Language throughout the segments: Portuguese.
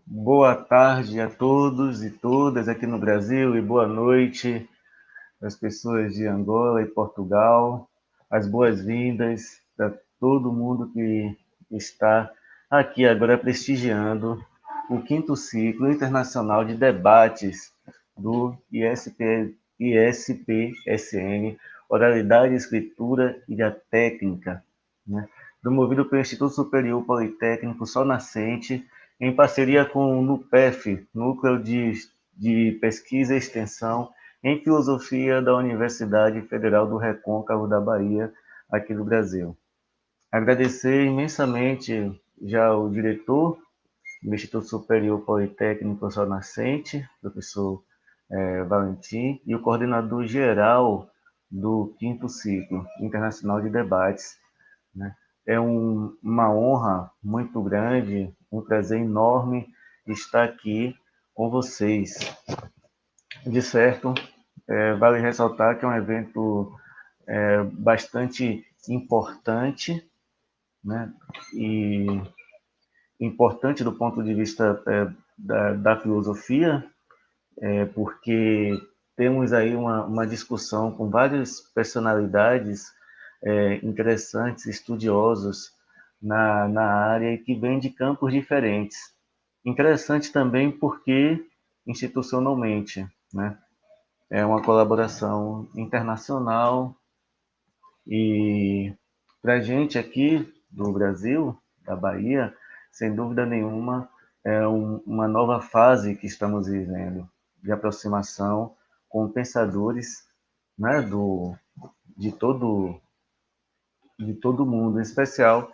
Boa tarde a todos e todas aqui no Brasil e boa noite às pessoas de Angola e Portugal. As boas-vindas a todo mundo que está aqui agora prestigiando o quinto ciclo internacional de debates do ISPSN, Oralidade, Escritura e a Técnica, né? Promovido pelo Instituto Superior Politécnico Sol Nascente, em parceria com o NUPEF, Núcleo de Pesquisa e Extensão em Filosofia da Universidade Federal do Recôncavo da Bahia, aqui do Brasil. Agradecer imensamente já o diretor do Instituto Superior Politécnico Sol Nascente, professor Valentim, e o coordenador geral do quinto ciclo internacional de debates, né? É uma honra muito grande, um prazer enorme estar aqui com vocês. De certo, vale ressaltar que é um evento bastante importante, né? E importante do ponto de vista da filosofia, porque temos aí uma discussão com várias personalidades interessantes, estudiosos na área e que vêm de campos diferentes. Interessante também porque institucionalmente, né? É uma colaboração internacional e para a gente aqui do Brasil, da Bahia, sem dúvida nenhuma, é uma nova fase que estamos vivendo de aproximação com pensadores, né, de todo de todo mundo, em especial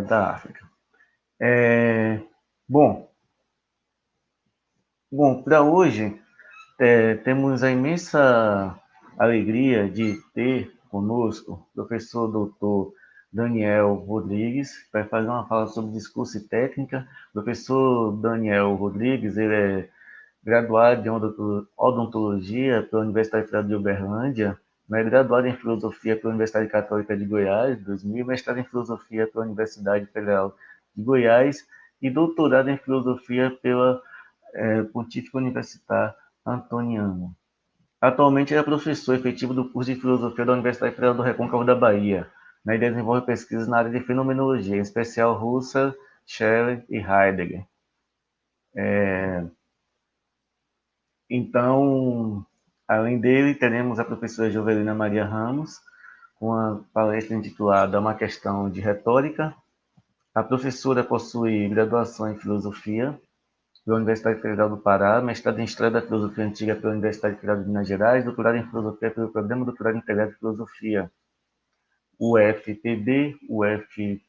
da África. É, bom, para hoje temos a imensa alegria de ter conosco o professor doutor Daniel Rodrigues, que vai fazer uma fala sobre discurso e técnica. O professor Daniel Rodrigues, ele é graduado em odontologia pela Universidade Federal de Uberlândia, é graduado em filosofia pela Universidade Católica de Goiás, 2000, mestrado em filosofia pela Universidade Federal de Goiás e doutorado em filosofia pela Pontífica Universidade Antoniana. Atualmente é professor efetivo do curso de Filosofia da Universidade Federal do Recôncavo da Bahia, né, e desenvolve pesquisas na área de fenomenologia, em especial Husserl, Schelling e Heidegger. Então, além dele, teremos a professora Jovelina Maria Ramos, com a palestra intitulada Uma Questão de Retórica. A professora possui graduação em Filosofia pela Universidade Federal do Pará, mestrado em História da Filosofia Antiga pela Universidade Federal de Minas Gerais, doutorado em Filosofia pelo Programa Doutorado Integrado em Filosofia, UFPB, UFPE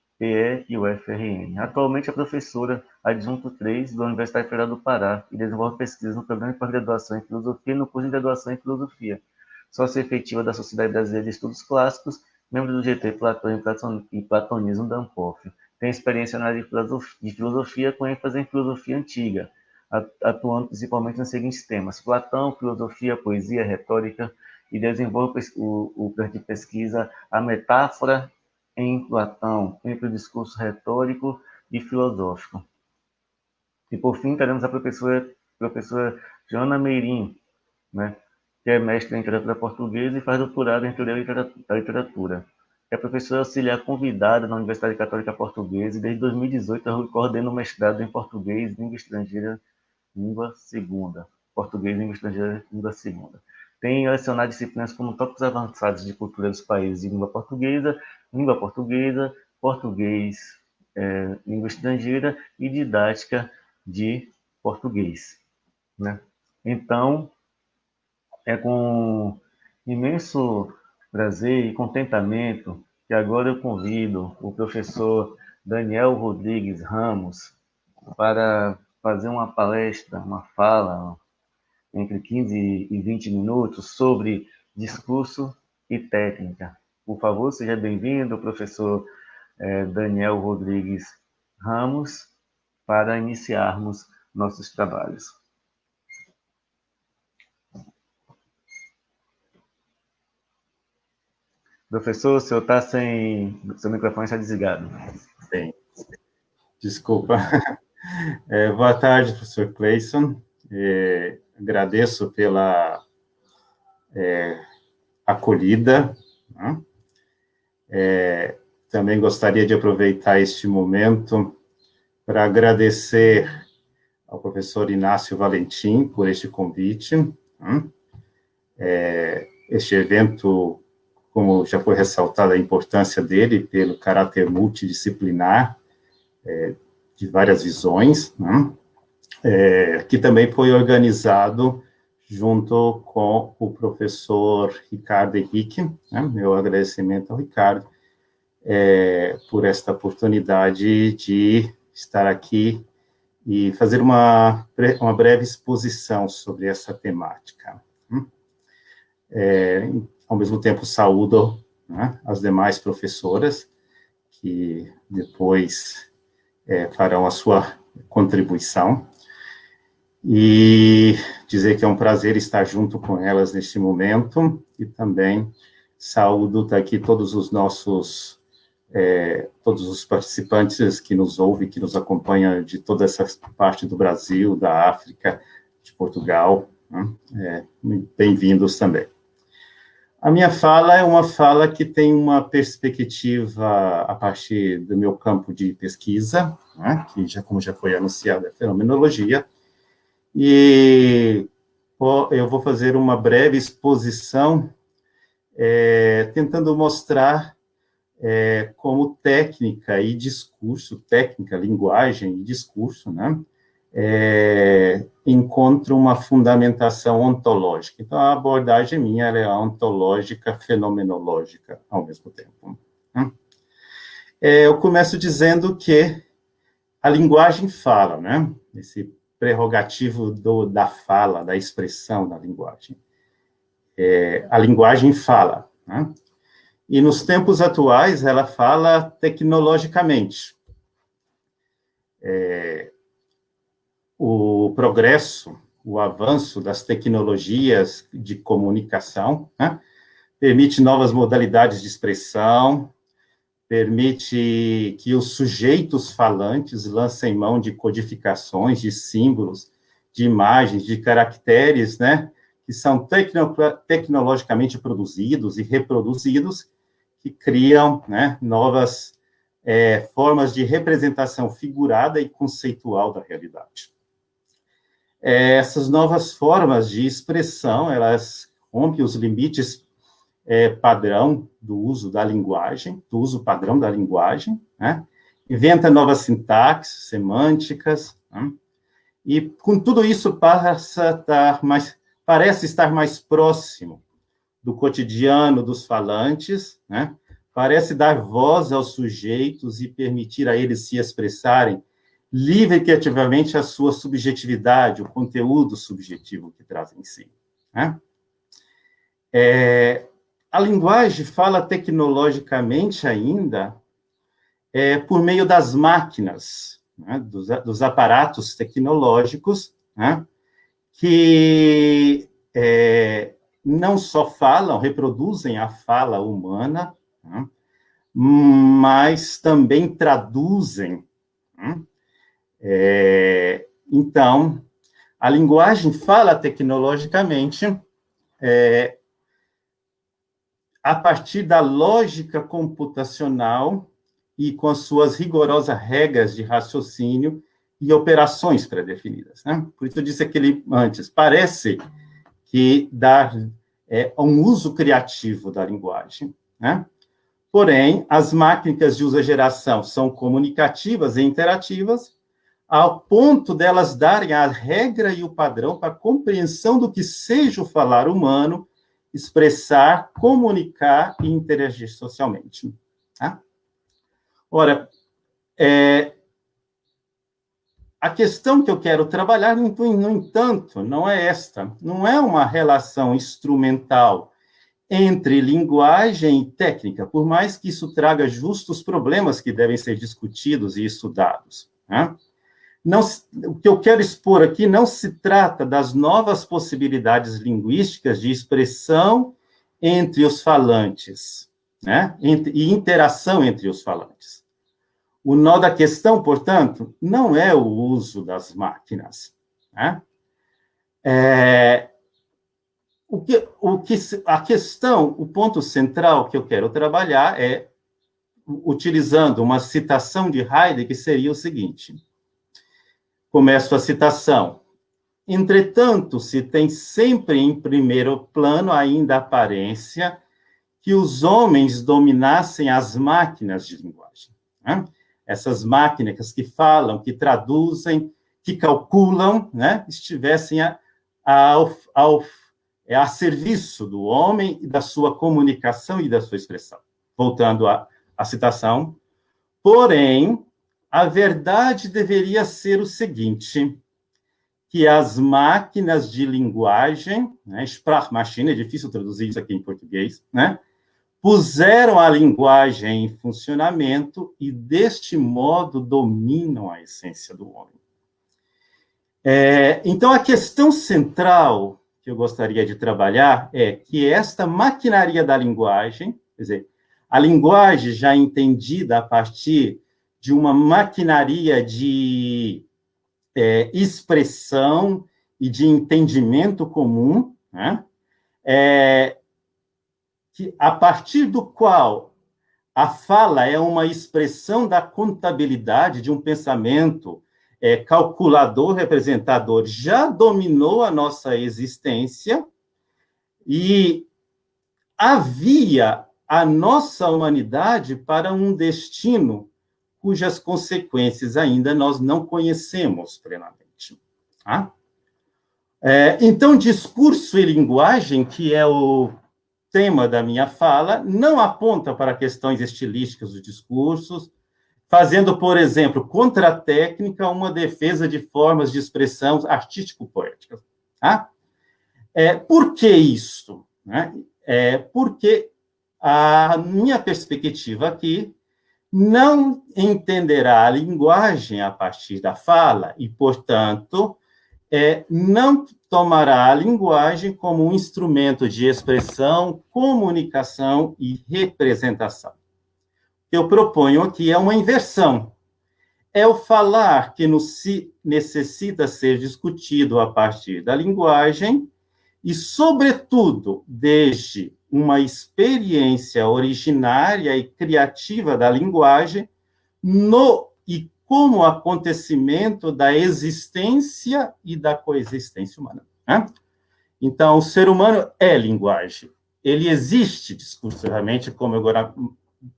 e UFRN. Atualmente é professora adjunto 3 da Universidade Federal do Pará e desenvolve pesquisas no programa de pós-graduação em Filosofia e no curso de graduação em Filosofia. Sócia efetiva da Sociedade Brasileira de Estudos Clássicos, membro do GT Platão e Platonismo da Ampof. Tem experiência na área de filosofia com ênfase em filosofia antiga, atuando principalmente nos seguintes temas: Platão, filosofia, poesia, retórica, e desenvolve o campo de pesquisa A Metáfora em Platão, entre o discurso retórico e filosófico. E, por fim, teremos a professora Joana Meirim, né, que é mestre em literatura portuguesa e faz doutorado em teoria da literatura. É professora auxiliar convidada na Universidade Católica Portuguesa e, desde 2018, coordena o mestrado em português, língua estrangeira, língua segunda. Português, língua estrangeira, língua segunda. Tem lecionado disciplinas como tópicos avançados de cultura dos países de língua portuguesa, português, língua estrangeira e didática de português, né? Então, é com imenso prazer e contentamento que agora eu convido o professor Daniel Rodrigues Ramos para fazer uma palestra, uma fala, entre 15 e 20 minutos, sobre discurso e técnica. Por favor, seja bem-vindo, professor Daniel Rodrigues Ramos, para iniciarmos nossos trabalhos. Professor, o senhor está sem. Seu microfone está desligado. Sim. Desculpa. Boa tarde, professor Cleison. Agradeço pela acolhida, né? Também gostaria de aproveitar este momento para agradecer ao professor Inácio Valentim por este convite, né? Este evento, como já foi ressaltada a importância dele, pelo caráter multidisciplinar, de várias visões, né? Que também foi organizado junto com o professor Ricardo Henrique, né? Meu agradecimento ao Ricardo por esta oportunidade de estar aqui e fazer uma breve exposição sobre essa temática. Ao mesmo tempo, saúdo, né, as demais professoras, que depois farão a sua contribuição, e dizer que é um prazer estar junto com elas neste momento, e também saúdo aqui todos os nossos, todos os participantes que nos ouvem, que nos acompanham de toda essa parte do Brasil, da África, de Portugal, né? Bem-vindos também. A minha fala é uma fala que tem uma perspectiva a partir do meu campo de pesquisa, né, que, como já foi anunciado, é fenomenologia, e eu vou fazer uma breve exposição tentando mostrar como técnica e discurso, técnica, linguagem e discurso, né, encontra uma fundamentação ontológica. Então, a abordagem minha é ontológica, fenomenológica, ao mesmo tempo. Eu começo dizendo que a linguagem fala, né? Esse prerrogativo da fala, da expressão da linguagem. A linguagem fala, né? E nos tempos atuais, ela fala tecnologicamente. O progresso, o avanço das tecnologias de comunicação, né, permite novas modalidades de expressão, permite que os sujeitos falantes lancem mão de codificações, de símbolos, de imagens, de caracteres, né, que são tecnologicamente produzidos e reproduzidos, que criam, né, novas formas de representação figurada e conceitual da realidade. Essas novas formas de expressão, elas rompem os limites padrão do uso da linguagem, do uso padrão da linguagem, né? Inventa novas sintaxes, semânticas, né? E com tudo isso parece estar mais próximo do cotidiano dos falantes, né? Parece dar voz aos sujeitos e permitir a eles se expressarem livre e criativamente a sua subjetividade, o conteúdo subjetivo que trazem em si, né? A linguagem fala tecnologicamente ainda por meio das máquinas, né, dos aparatos tecnológicos, né, que não só falam, reproduzem a fala humana, né, mas também traduzem. Né? Então, a linguagem fala tecnologicamente a partir da lógica computacional e com as suas rigorosas regras de raciocínio e operações pré-definidas, né? Por isso eu disse aquele antes, parece que dá um uso criativo da linguagem, né? Porém, as máquinas de uso-geração são comunicativas e interativas, ao ponto delas darem a regra e o padrão para a compreensão do que seja o falar humano, expressar, comunicar e interagir socialmente. Tá? Ora, a questão que eu quero trabalhar, no entanto, não é esta. Não é uma relação instrumental entre linguagem e técnica, por mais que isso traga justos problemas que devem ser discutidos e estudados. Né? Não, o que eu quero expor aqui não se trata das novas possibilidades linguísticas de expressão entre os falantes, né? E interação entre os falantes. O nó da questão, portanto, não é o uso das máquinas, né? A questão, o ponto central que eu quero trabalhar é, utilizando uma citação de Heidegger, que seria o seguinte: começo a citação. Entretanto, se tem sempre em primeiro plano ainda a aparência que os homens dominassem as máquinas de linguagem, né? Essas máquinas que falam, que traduzem, que calculam, né? Estivessem a serviço do homem e da sua comunicação e da sua expressão. Voltando à citação. Porém, a verdade deveria ser o seguinte, que as máquinas de linguagem, né, Sprachmaschine, é difícil traduzir isso aqui em português, né, puseram a linguagem em funcionamento e, deste modo, dominam a essência do homem. Então, a questão central que eu gostaria de trabalhar é que esta maquinaria da linguagem, quer dizer, a linguagem já entendida a partir de uma maquinaria de expressão e de entendimento comum, né? Que, a partir do qual a fala é uma expressão da contabilidade de um pensamento calculador, representador, já dominou a nossa existência e havia a nossa humanidade para um destino cujas consequências ainda nós não conhecemos plenamente. Tá? Então, discurso e linguagem, que é o tema da minha fala, não aponta para questões estilísticas dos discursos, fazendo, por exemplo, contra a técnica, uma defesa de formas de expressão artístico-poéticas. Tá? Por que isso? Né? Porque a minha perspectiva aqui não entenderá a linguagem a partir da fala e, portanto, não tomará a linguagem como um instrumento de expressão, comunicação e representação. Eu proponho aqui uma inversão. É o falar que necessita ser discutido a partir da linguagem e, sobretudo, desde uma experiência originária e criativa da linguagem e como acontecimento da existência e da coexistência humana. Né? Então, o ser humano é linguagem. Ele existe discursivamente, como agora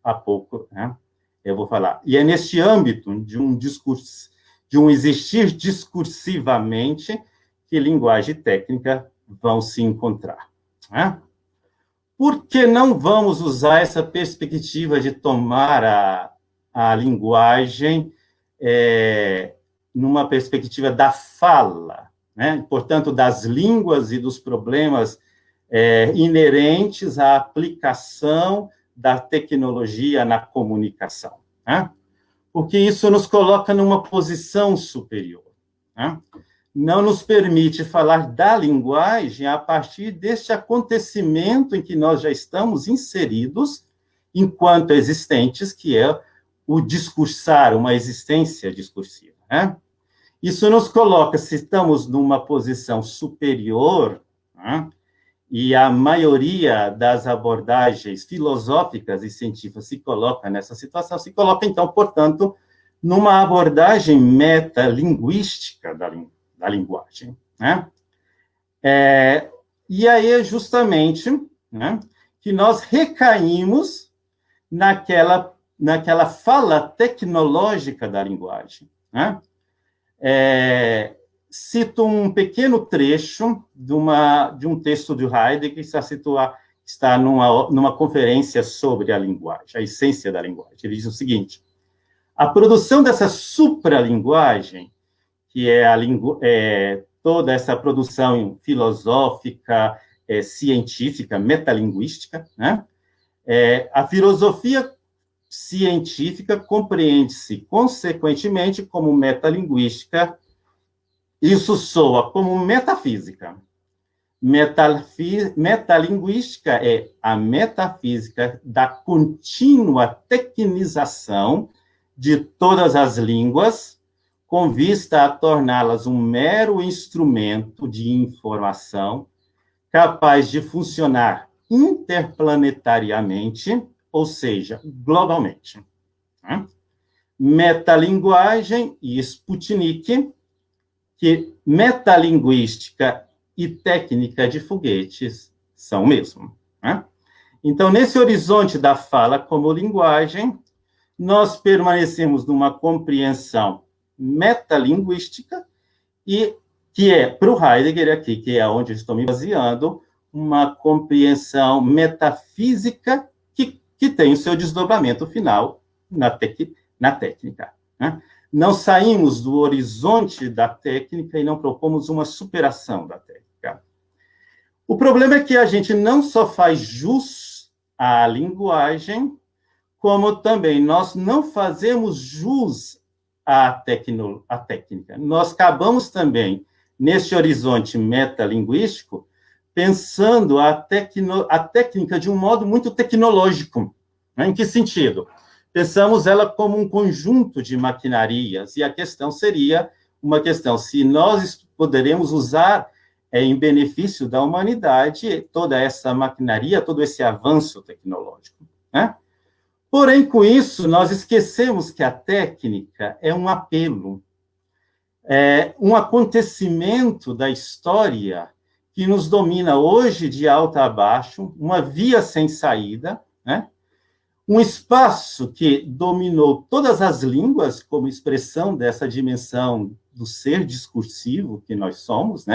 há pouco, né, eu vou falar. E é neste âmbito de um discurso, de um existir discursivamente, que linguagem e técnica vão se encontrar. Né? Por que não vamos usar essa perspectiva de tomar a linguagem numa perspectiva da fala, né? Portanto, das línguas e dos problemas inerentes à aplicação da tecnologia na comunicação, né? Porque isso nos coloca numa posição superior, né? Não nos permite falar da linguagem a partir deste acontecimento em que nós já estamos inseridos enquanto existentes, que é o discursar, uma existência discursiva, né? Isso nos coloca, se estamos numa posição superior, né, e a maioria das abordagens filosóficas e científicas se coloca nessa situação, se coloca, então, portanto, numa abordagem metalinguística da linguagem. Né? E aí é justamente, né, que nós recaímos naquela fala tecnológica da linguagem. Né? Cito um pequeno trecho de um texto de Heidegger, que está numa conferência sobre a linguagem, a essência da linguagem. Ele diz o seguinte: a produção dessa supralinguagem, que é toda essa produção filosófica, científica, metalinguística, né? A filosofia científica compreende-se, consequentemente, como metalinguística. Isso soa como metafísica. Metalinguística é a metafísica da contínua tecnização de todas as línguas, com vista a torná-las um mero instrumento de informação capaz de funcionar interplanetariamente, ou seja, globalmente. Metalinguagem e Sputnik, que metalinguística e técnica de foguetes são o mesmo. Então, nesse horizonte da fala como linguagem, nós permanecemos numa compreensão metalinguística e que é, para o Heidegger aqui, que é onde estou me baseando, uma compreensão metafísica que tem o seu desdobramento final na técnica. Não saímos do horizonte da técnica e não propomos uma superação da técnica. O problema é que a gente não só faz jus à linguagem, como também nós não fazemos jus à técnica. Nós acabamos também, neste horizonte metalinguístico, pensando a técnica de um modo muito tecnológico. Em que sentido? Pensamos ela como um conjunto de maquinarias, e a questão seria uma questão, se nós poderemos usar em benefício da humanidade toda essa maquinaria, todo esse avanço tecnológico. Porém, com isso, nós esquecemos que a técnica é um apelo, é um acontecimento da história que nos domina hoje de alto a baixo, uma via sem saída, um espaço que dominou todas as línguas como expressão dessa dimensão do ser discursivo que nós somos,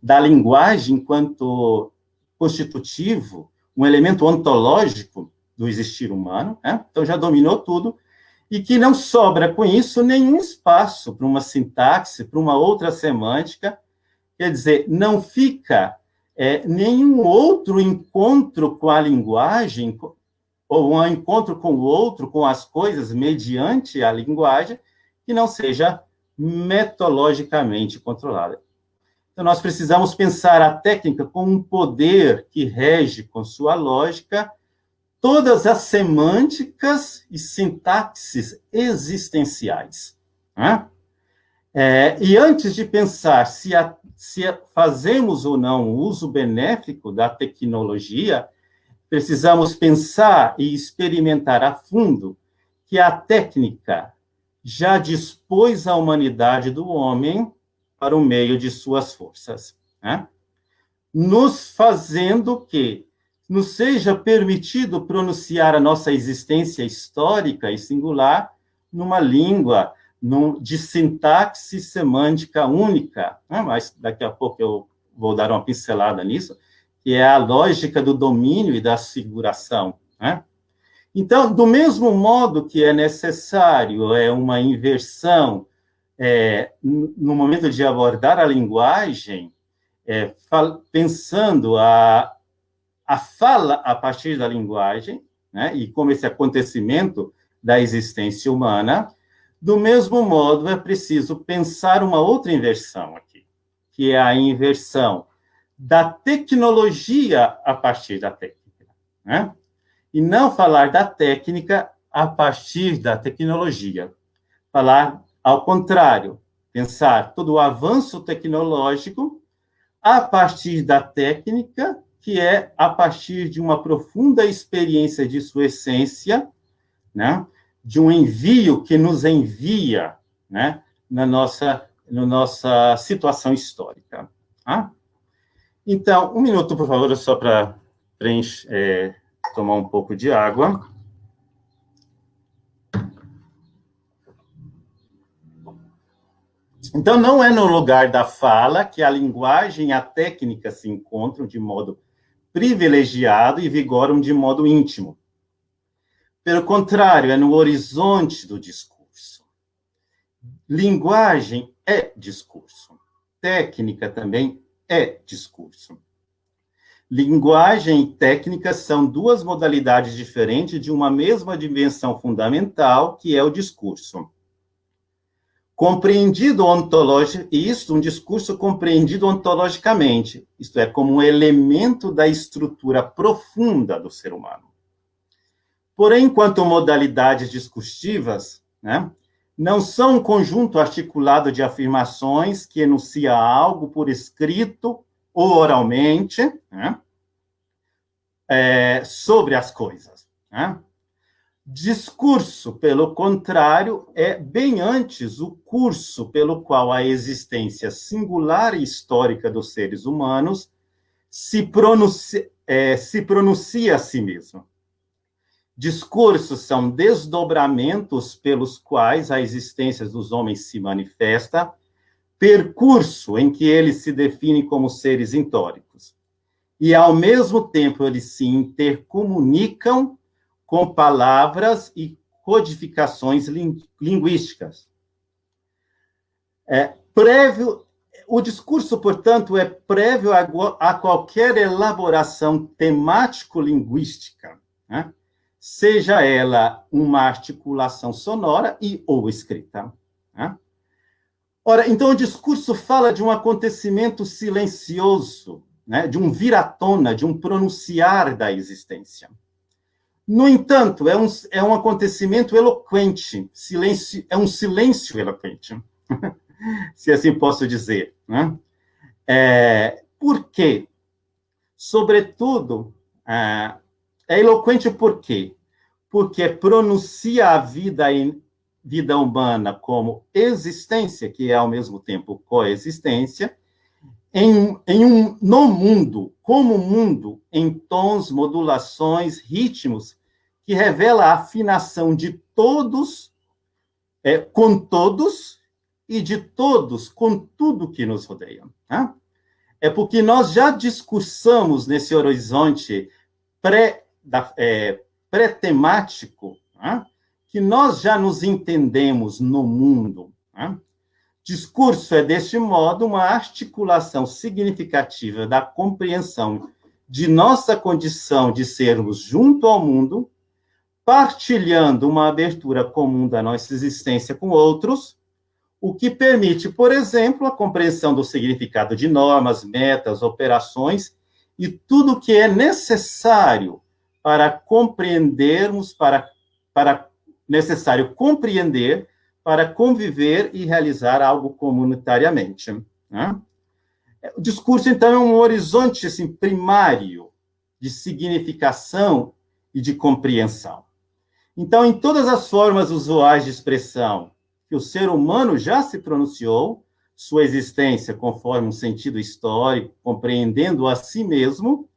da linguagem enquanto constitutivo, um elemento ontológico do existir humano, então já dominou tudo, e que não sobra com isso nenhum espaço para uma sintaxe, para uma outra semântica, quer dizer, não fica nenhum outro encontro com a linguagem, ou um encontro com o outro, com as coisas, mediante a linguagem, que não seja metodologicamente controlada. Então, nós precisamos pensar a técnica como um poder que rege, com sua lógica, todas as semânticas e sintaxes existenciais. E antes de pensar se fazemos ou não o uso benéfico da tecnologia, precisamos pensar e experimentar a fundo que a técnica já dispôs a humanidade do homem para o meio de suas forças, nos fazendo que nos seja permitido pronunciar a nossa existência histórica e singular numa língua de sintaxe semântica única, mas daqui a pouco eu vou dar uma pincelada nisso, que é a lógica do domínio e da figuração. Então, do mesmo modo que é necessário uma inversão no momento de abordar a linguagem, pensando a fala a partir da linguagem, e como esse acontecimento da existência humana, do mesmo modo é preciso pensar uma outra inversão aqui, que é a inversão da tecnologia a partir da técnica, e não falar da técnica a partir da tecnologia. Falar ao contrário, pensar todo o avanço tecnológico a partir da técnica, que é a partir de uma profunda experiência de sua essência, de um envio que nos envia, na nossa situação histórica. Então, um minuto, por favor, só para tomar um pouco de água. Então, não é no lugar da fala que a linguagem e a técnica se encontram de modo privilegiado e vigoram de modo íntimo. Pelo contrário, é no horizonte do discurso. Linguagem é discurso. Técnica também é discurso. Linguagem e técnica são duas modalidades diferentes de uma mesma dimensão fundamental, que é o discurso. Compreendido ontologicamente, um discurso compreendido ontologicamente, isto é, como um elemento da estrutura profunda do ser humano. Porém, enquanto modalidades discursivas, né, não são um conjunto articulado de afirmações que enuncia algo por escrito ou oralmente, né, sobre as coisas. Né? Discurso, pelo contrário, é bem antes o curso pelo qual a existência singular e histórica dos seres humanos se pronuncia a si mesma. Discursos são desdobramentos pelos quais a existência dos homens se manifesta, percurso em que eles se definem como seres históricos. E, ao mesmo tempo, eles se intercomunicam com palavras e codificações linguísticas. O discurso, portanto, é prévio a qualquer elaboração temático-linguística, né? Seja ela uma articulação sonora ou escrita. Né? Ora, então, o discurso fala de um acontecimento silencioso, né? De um vir à tona, de um pronunciar da existência. No entanto, é um acontecimento eloquente, é um silêncio eloquente, se assim posso dizer. Né? Por quê? Sobretudo, é eloquente por quê? Porque pronuncia a vida humana como existência, que é ao mesmo tempo coexistência, no mundo, como mundo, em tons, modulações, ritmos, que revela a afinação de todos com todos e de todos com tudo que nos rodeia. Né? É porque nós já discursamos nesse horizonte pré-temático, né? Que nós já nos entendemos no mundo. Né? Discurso é, deste modo, uma articulação significativa da compreensão de nossa condição de sermos junto ao mundo, partilhando uma abertura comum da nossa existência com outros, o que permite, por exemplo, a compreensão do significado de normas, metas, operações e tudo o que é necessário para compreendermos, necessário compreender, para conviver e realizar algo comunitariamente. Né? O discurso, então, é um horizonte assim, primário de significação e de compreensão. Então, em todas as formas usuais de expressão que o ser humano já se pronunciou, sua existência conforme um sentido histórico, compreendendo a si mesmo,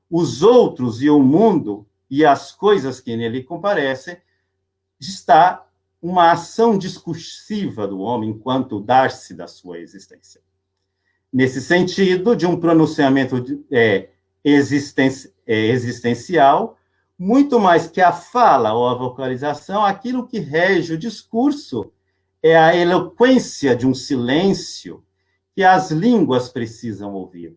os outros e o mundo e as coisas que nele comparecem, está uma ação discursiva do homem enquanto dar-se da sua existência. Nesse sentido, de um pronunciamento existencial, muito mais que a fala ou a vocalização, aquilo que rege o discurso é a eloquência de um silêncio que as línguas precisam ouvir,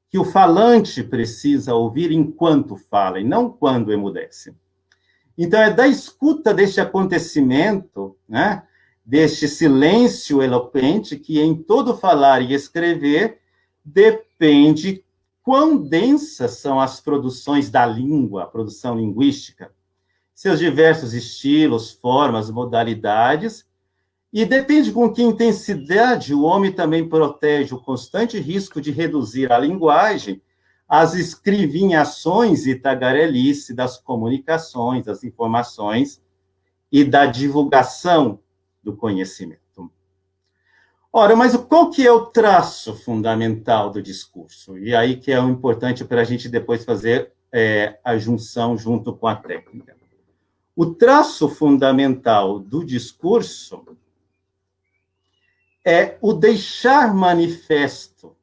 que o falante precisa ouvir enquanto fala, e não quando emudece. Então, é da escuta deste acontecimento, né, deste silêncio eloquente, que em todo falar e escrever depende quão densas são as produções da língua, a produção linguística, seus diversos estilos, formas, modalidades, e depende com que intensidade o homem também protege o constante risco de reduzir a linguagem às escrivinhações e tagarelice das comunicações, das informações e da divulgação do conhecimento. Ora, mas qual que é o traço fundamental do discurso? E aí que é o importante para a gente depois fazer a junção junto com a técnica. O traço fundamental do discurso é o deixar manifesto,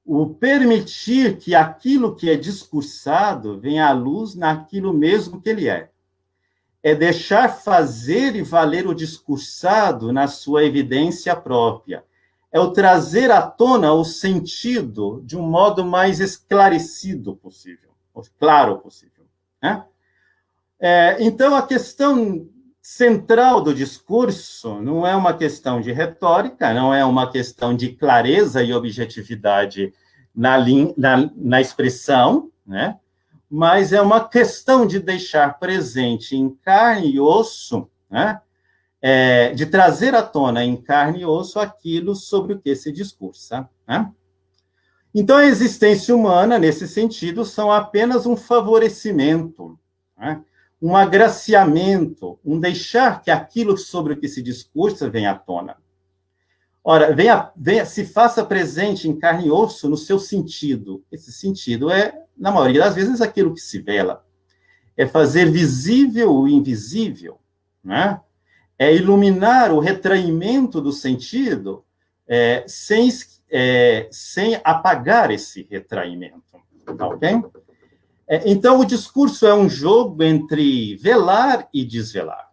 o permitir que aquilo que é discursado venha à luz naquilo mesmo que ele é. É deixar fazer e valer o discursado na sua evidência própria. É o trazer à tona o sentido de um modo mais esclarecido possível, claro possível. Né? Então, a questão central do discurso não é uma questão de retórica, não é uma questão de clareza e objetividade na expressão, né? Mas é uma questão de deixar presente em carne e osso, né, de trazer à tona em carne e osso aquilo sobre o que se discursa, né? Então, a existência humana, nesse sentido, são apenas um favorecimento, né? Um agraciamento, um deixar que aquilo sobre o que se discursa venha à tona. Ora, se faça presente em carne e osso no seu sentido. Esse sentido é, na maioria das vezes, aquilo que se vela. É fazer visível o invisível, né? É iluminar o retraimento do sentido sem apagar esse retraimento, ok? Então, o discurso é um jogo entre velar e desvelar.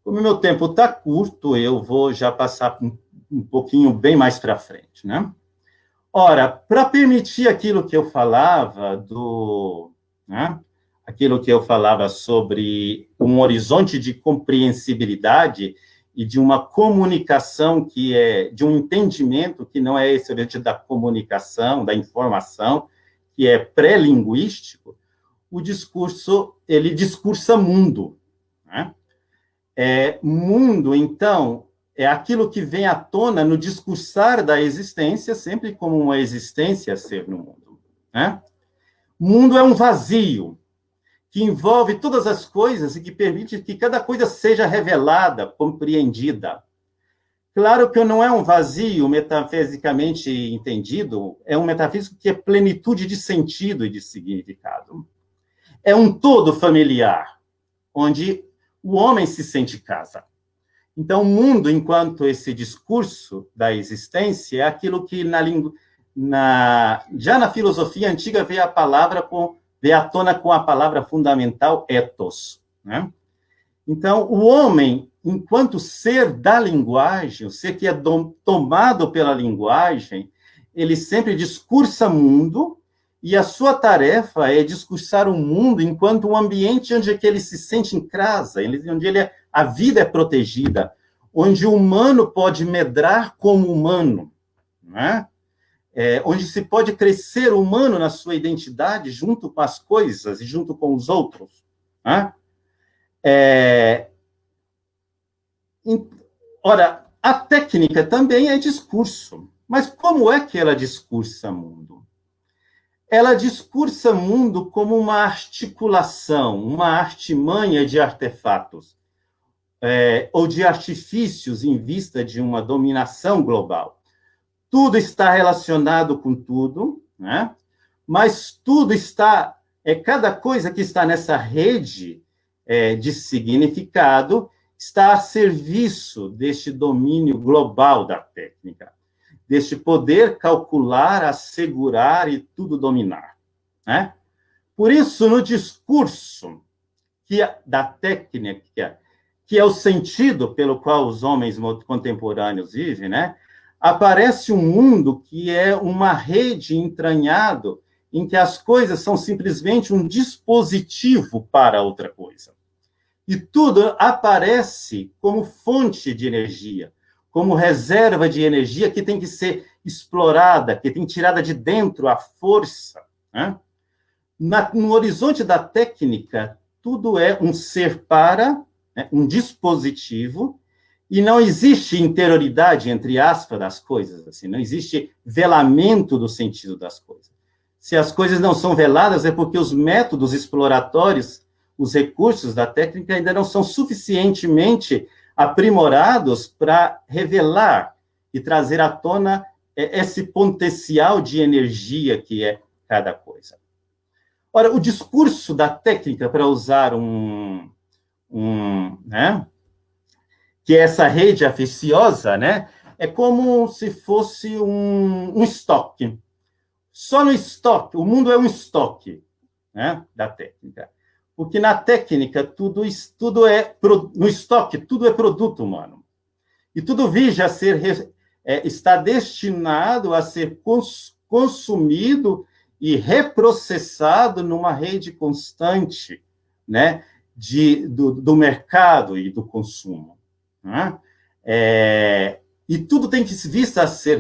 Como o meu tempo está curto, eu vou já passar um pouquinho bem mais para frente, né? Ora, para permitir aquilo que eu falava né? Aquilo que eu falava sobre um horizonte de compreensibilidade e de uma comunicação de um entendimento que não é esse horizonte da comunicação, da informação, que é pré-linguístico, o discurso, ele discursa mundo, né? Mundo, então, é aquilo que vem à tona no discursar da existência, sempre como uma existência a ser no mundo, né? Mundo é um vazio, que envolve todas as coisas e que permite que cada coisa seja revelada, compreendida. Claro que não é um vazio metafisicamente entendido, é um metafísico que é plenitude de sentido e de significado. É um todo familiar, onde o homem se sente casa. Então, o mundo, enquanto esse discurso da existência, é aquilo que já na filosofia antiga veio à tona com a palavra fundamental ethos, né? Então, o homem, enquanto ser da linguagem, o ser que é tomado pela linguagem, ele sempre discursa mundo, e a sua tarefa é discursar o mundo enquanto um ambiente onde ele se sente em casa, onde a vida é protegida, onde o humano pode medrar como humano, né? Onde se pode crescer humano na sua identidade junto com as coisas e junto com os outros, né? Ora, a técnica também é discurso, mas como é que ela discursa mundo? Ela discursa mundo como uma articulação, uma artimanha de artefatos, ou de artifícios em vista de uma dominação global. Tudo está relacionado com tudo, né? Mas tudo está, cada coisa que está nessa rede de significado está a serviço deste domínio global da técnica, deste poder calcular, assegurar e tudo dominar, né? Por isso, no discurso da técnica, que é o sentido pelo qual os homens contemporâneos vivem, né? Aparece um mundo que é uma rede entranhado em que as coisas são simplesmente um dispositivo para outra coisa. E tudo aparece como fonte de energia, como reserva de energia que tem que ser explorada, que tem tirada de dentro a força, né? No horizonte da técnica, tudo é um ser para, né, um dispositivo, e não existe interioridade, entre aspas, das coisas, assim, não existe velamento do sentido das coisas. Se as coisas não são veladas, é porque os métodos exploratórios, os recursos da técnica ainda não são suficientemente aprimorados para revelar e trazer à tona esse potencial de energia que é cada coisa. Ora, o discurso da técnica, para usar né, que é essa rede aficiosa, né, é como se fosse um estoque. Só no estoque, o mundo é um estoque, né, da técnica. Porque na técnica, no estoque, tudo é produto humano. E tudo visa está destinado a ser consumido e reprocessado numa rede constante, né, do mercado e do consumo, né? E tudo tem que vista a ser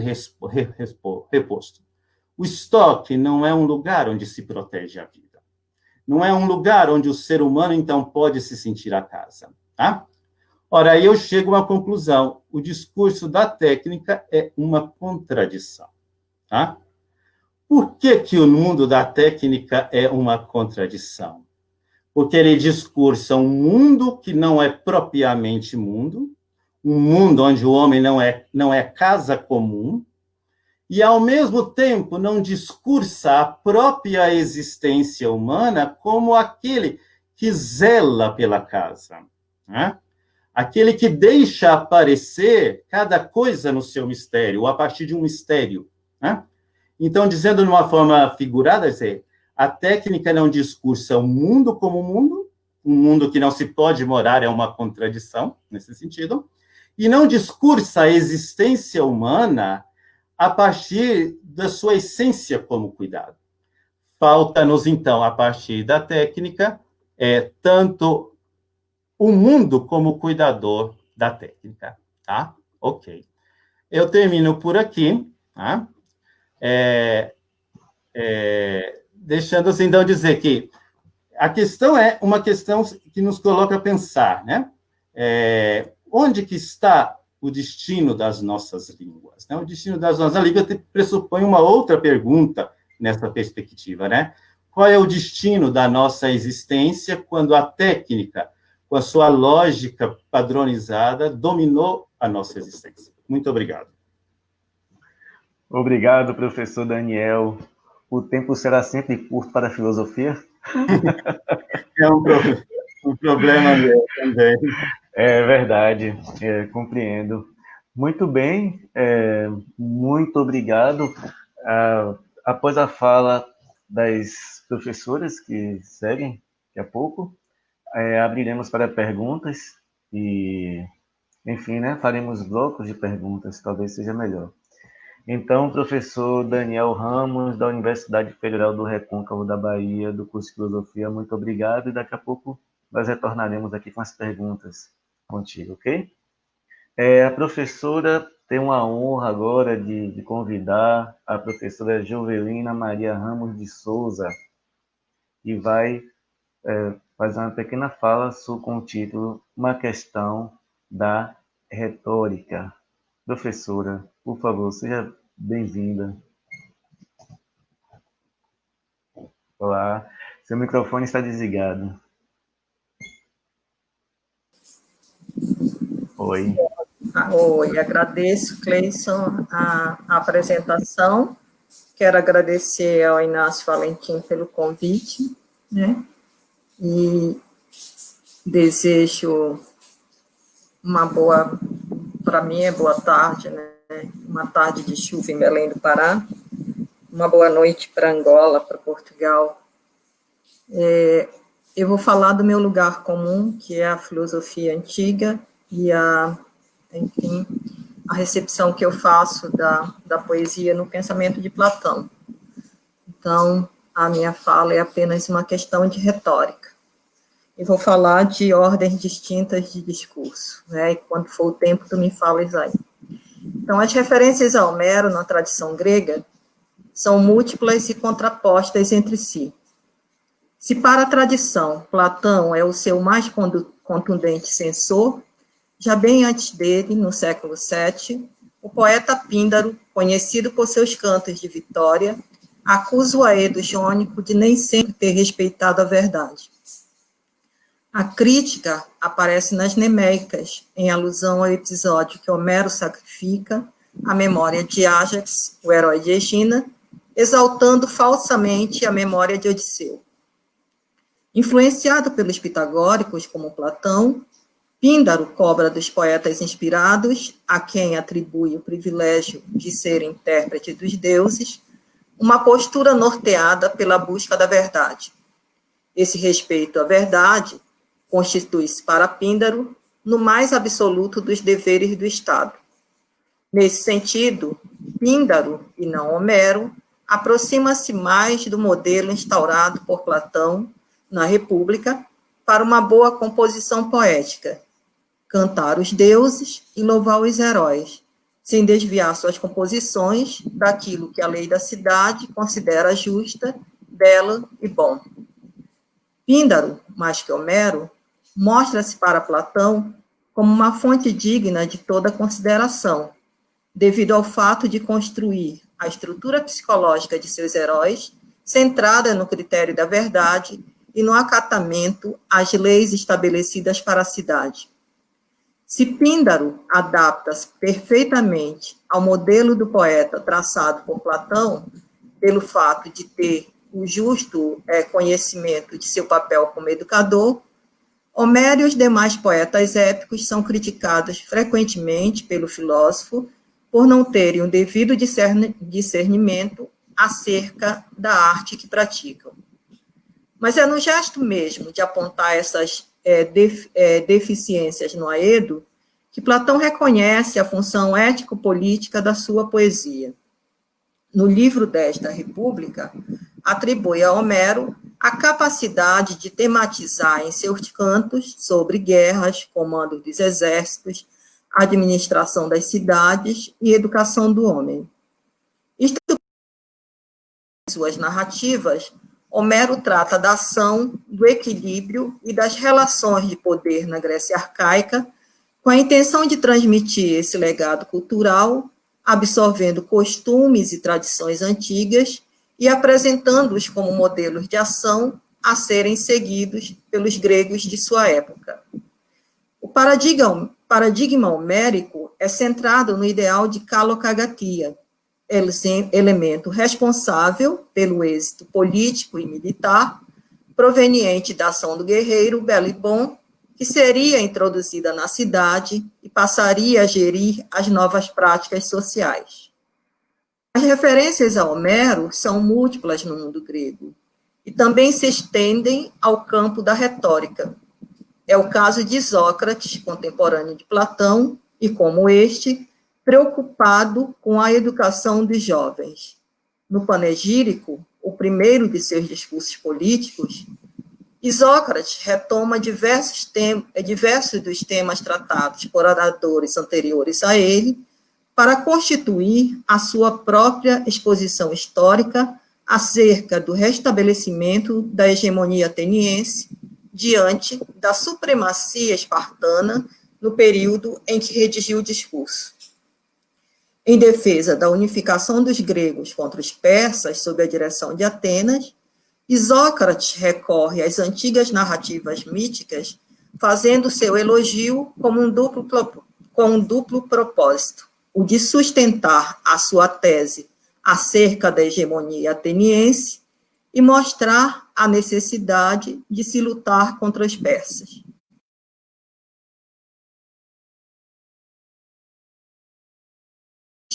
reposto. O estoque não é um lugar onde se protege a vida. Não é um lugar onde o ser humano, então, pode se sentir a casa, tá? Ora, aí eu chego a uma conclusão. O discurso da técnica é uma contradição. Tá? Por que, que o mundo da técnica é uma contradição? Porque ele discursa um mundo que não é propriamente mundo, um mundo onde o homem não é casa comum, e, ao mesmo tempo, não discursa a própria existência humana como aquele que zela pela casa, né? Aquele que deixa aparecer cada coisa no seu mistério, ou a partir de um mistério, né? Então, dizendo de uma forma figurada, a técnica não discursa o mundo como mundo, um mundo que não se pode morar é uma contradição, nesse sentido, e não discursa a existência humana a partir da sua essência como cuidado. Falta-nos, então, a partir da técnica, tanto o mundo como cuidador da técnica, tá? Ok. Eu termino por aqui, tá? Deixando assim, então, dizer que a questão é uma questão que nos coloca a pensar, né? Onde que está o destino das nossas línguas? Né? O destino das nossas línguas pressupõe uma outra pergunta nessa perspectiva, né? Qual é o destino da nossa existência quando a técnica, com a sua lógica padronizada, dominou a nossa existência? Muito obrigado. Obrigado, professor Daniel. O tempo será sempre curto para a filosofia? É um problema meu também. É verdade, compreendo. Muito bem, muito obrigado. Após a fala das professoras que seguem daqui a pouco, abriremos para perguntas e, enfim, né, faremos blocos de perguntas, talvez seja melhor. Então, professor Daniel Ramos, da Universidade Federal do Recôncavo da Bahia, do curso de Filosofia, muito obrigado, e daqui a pouco nós retornaremos aqui com as perguntas contigo, ok? A professora tem uma honra agora de convidar a professora Jovelina Maria Ramos de Souza, que vai fazer uma pequena fala com o título Uma Questão da Retórica. Professora, por favor, seja bem-vinda. Olá, seu microfone está desligado. Oi. Oi, agradeço, Cleison, a apresentação. Quero agradecer ao Inácio Valentim pelo convite, né? E desejo uma boa, para mim é boa tarde, né? Uma tarde de chuva em Belém do Pará. Uma boa noite para Angola, para Portugal. Eu vou falar do meu lugar comum, que é a filosofia antiga e enfim, a recepção que eu faço da poesia no pensamento de Platão. Então, a minha fala é apenas uma questão de retórica. E vou falar de ordens distintas de discurso, né? E quando for o tempo, tu me falas aí. Então, as referências a Homero na tradição grega são múltiplas e contrapostas entre si. Se para a tradição Platão é o seu mais contundente censor, já bem antes dele, no século VII, o poeta Píndaro, conhecido por seus cantos de vitória, acusa o Aedo jônico de nem sempre ter respeitado a verdade. A crítica aparece nas Nemeicas, em alusão ao episódio que Homero sacrifica à memória de Ájax, o herói de Egina, exaltando falsamente a memória de Odisseu. Influenciado pelos pitagóricos, como Platão, Píndaro cobra dos poetas inspirados, a quem atribui o privilégio de ser intérprete dos deuses, uma postura norteada pela busca da verdade. Esse respeito à verdade constitui-se para Píndaro no mais absoluto dos deveres do Estado. Nesse sentido, Píndaro, e não Homero, aproxima-se mais do modelo instaurado por Platão na República para uma boa composição poética, cantar os deuses e louvar os heróis, sem desviar suas composições daquilo que a lei da cidade considera justa, belo e bom. Píndaro, mais que Homero, mostra-se para Platão como uma fonte digna de toda consideração, devido ao fato de construir a estrutura psicológica de seus heróis, centrada no critério da verdade e no acatamento às leis estabelecidas para a cidade. Se Píndaro adapta-se perfeitamente ao modelo do poeta traçado por Platão, pelo fato de ter o justo conhecimento de seu papel como educador, Homero e os demais poetas épicos são criticados frequentemente pelo filósofo por não terem o devido discernimento acerca da arte que praticam. Mas é no gesto mesmo de apontar essas deficiências no Aedo que Platão reconhece a função ético-política da sua poesia. No livro 10 da República, atribui a Homero a capacidade de tematizar em seus cantos sobre guerras, comando dos exércitos, administração das cidades e educação do homem. Isto, em suas narrativas, Homero trata da ação, do equilíbrio e das relações de poder na Grécia arcaica, com a intenção de transmitir esse legado cultural, absorvendo costumes e tradições antigas e apresentando-os como modelos de ação a serem seguidos pelos gregos de sua época. O paradigma homérico é centrado no ideal de kalokagatia, elemento responsável pelo êxito político e militar, proveniente da ação do guerreiro belo e bom, que seria introduzida na cidade e passaria a gerir as novas práticas sociais. As referências a Homero são múltiplas no mundo grego e também se estendem ao campo da retórica. É o caso de Sócrates, contemporâneo de Platão, e como este, preocupado com a educação dos jovens. No panegírico, o primeiro de seus discursos políticos, Sócrates retoma diversos dos temas tratados por oradores anteriores a ele, para constituir a sua própria exposição histórica acerca do restabelecimento da hegemonia ateniense diante da supremacia espartana no período em que redigiu o discurso. Em defesa da unificação dos gregos contra os persas sob a direção de Atenas, Sócrates recorre às antigas narrativas míticas, fazendo seu elogio com um duplo propósito, o de sustentar a sua tese acerca da hegemonia ateniense e mostrar a necessidade de se lutar contra os persas.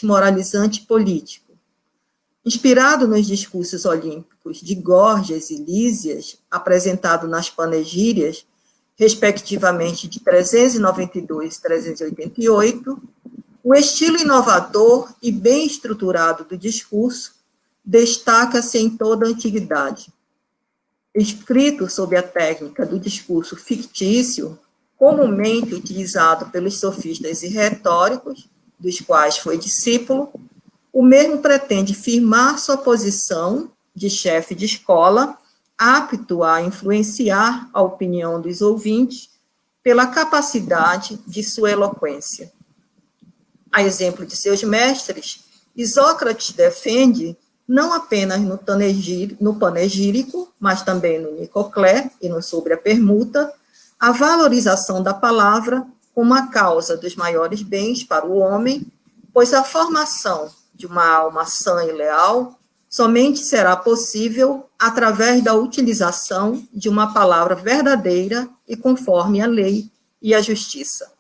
Moralizante político. Inspirado nos discursos olímpicos de Górgias e Lísias, apresentado nas panegírias, respectivamente de 392 e 388, o estilo inovador e bem estruturado do discurso destaca-se em toda a antiguidade. Escrito sob a técnica do discurso fictício, comumente utilizado pelos sofistas e retóricos, dos quais foi discípulo, o mesmo pretende firmar sua posição de chefe de escola, apto a influenciar a opinião dos ouvintes pela capacidade de sua eloquência. A exemplo de seus mestres, Sócrates defende, não apenas no panegírico, mas também no Nicoclé e no Sobre a Permuta, a valorização da palavra como a causa dos maiores bens para o homem, pois a formação de uma alma sã e leal somente será possível através da utilização de uma palavra verdadeira e conforme a lei e a justiça.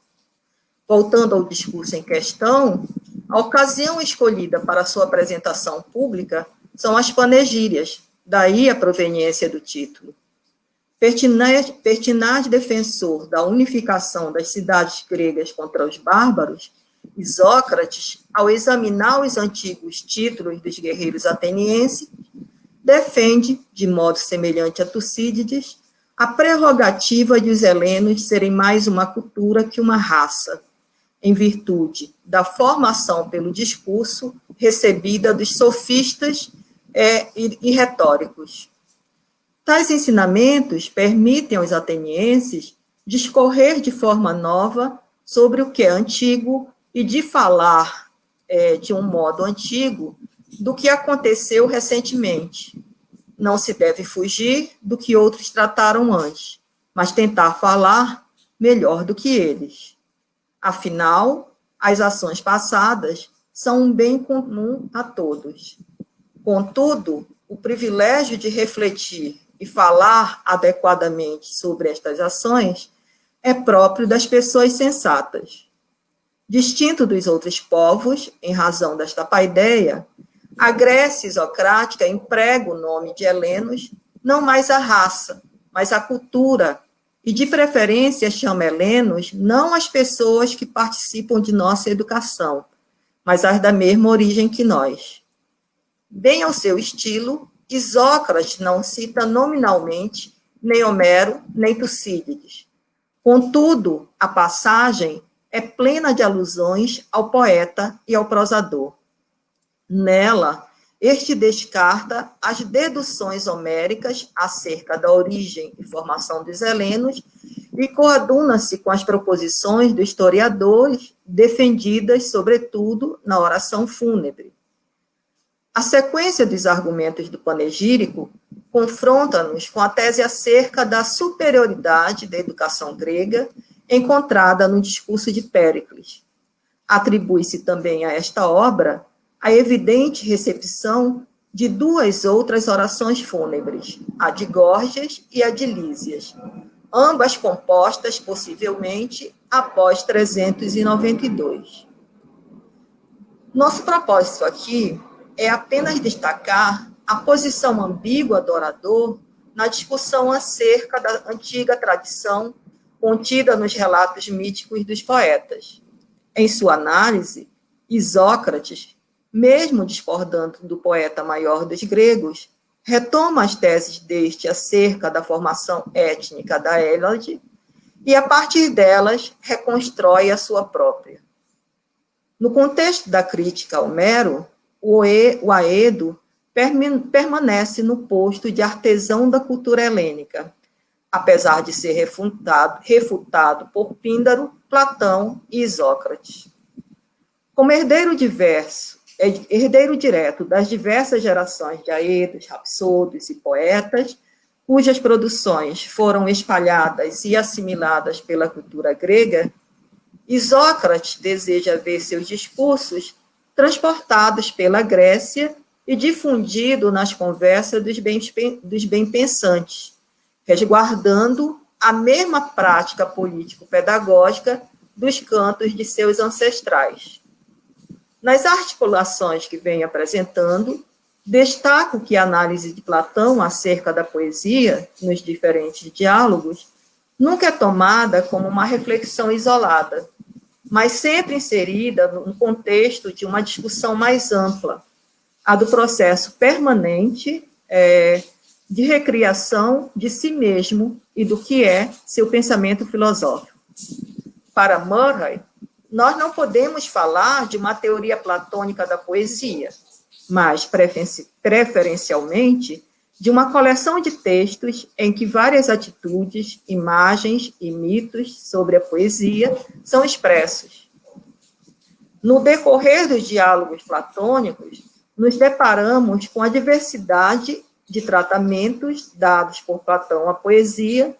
Voltando ao discurso em questão, a ocasião escolhida para sua apresentação pública são as panegírias, daí a proveniência do título. Pertinaz defensor da unificação das cidades gregas contra os bárbaros, Sócrates, ao examinar os antigos títulos dos guerreiros atenienses, defende, de modo semelhante a Tucídides, a prerrogativa de os helenos serem mais uma cultura que uma raça, em virtude da formação pelo discurso recebida dos sofistas e retóricos. Tais ensinamentos permitem aos atenienses discorrer de forma nova sobre o que é antigo e de falar de um modo antigo do que aconteceu recentemente. Não se deve fugir do que outros trataram antes, mas tentar falar melhor do que eles. Afinal, as ações passadas são um bem comum a todos. Contudo, o privilégio de refletir e falar adequadamente sobre estas ações é próprio das pessoas sensatas. Distinto dos outros povos, em razão desta paideia, a Grécia isocrática emprega o nome de helenos não mais a raça, mas a cultura, e de preferência chama helenos não as pessoas que participam de nossa educação, mas as da mesma origem que nós. Bem ao seu estilo, Isócrates não cita nominalmente nem Homero, nem Tucídides. Contudo, a passagem é plena de alusões ao poeta e ao prosador. Nela, este descarta as deduções homéricas acerca da origem e formação dos helenos e coaduna-se com as proposições dos historiadores defendidas, sobretudo, na oração fúnebre. A sequência dos argumentos do panegírico confronta-nos com a tese acerca da superioridade da educação grega encontrada no discurso de Péricles. Atribui-se também a esta obra a evidente recepção de duas outras orações fúnebres, a de Górgias e a de Lísias, ambas compostas, possivelmente, após 392. Nosso propósito aqui é apenas destacar a posição ambígua do orador na discussão acerca da antiga tradição contida nos relatos míticos dos poetas. Em sua análise, Isócrates, mesmo discordando do poeta maior dos gregos, retoma as teses deste acerca da formação étnica da Hélade e, a partir delas, reconstrói a sua própria. No contexto da crítica a Homero, o Aedo permanece no posto de artesão da cultura helênica, apesar de ser refutado por Píndaro, Platão e Isócrates. Como herdeiro direto das diversas gerações de aedos, rapsodos e poetas, cujas produções foram espalhadas e assimiladas pela cultura grega, Isócrates deseja ver seus discursos transportados pela Grécia e difundido nas conversas dos bem-pensantes, resguardando a mesma prática político-pedagógica dos cantos de seus ancestrais. Nas articulações que venho apresentando, destaco que a análise de Platão acerca da poesia, nos diferentes diálogos, nunca é tomada como uma reflexão isolada, mas sempre inserida no contexto de uma discussão mais ampla, a do processo permanente de recriação de si mesmo e do que é seu pensamento filosófico. Para Murray, nós não podemos falar de uma teoria platônica da poesia, mas, preferencialmente, de uma coleção de textos em que várias atitudes, imagens e mitos sobre a poesia são expressos. No decorrer dos diálogos platônicos, nos deparamos com a diversidade de tratamentos dados por Platão à poesia,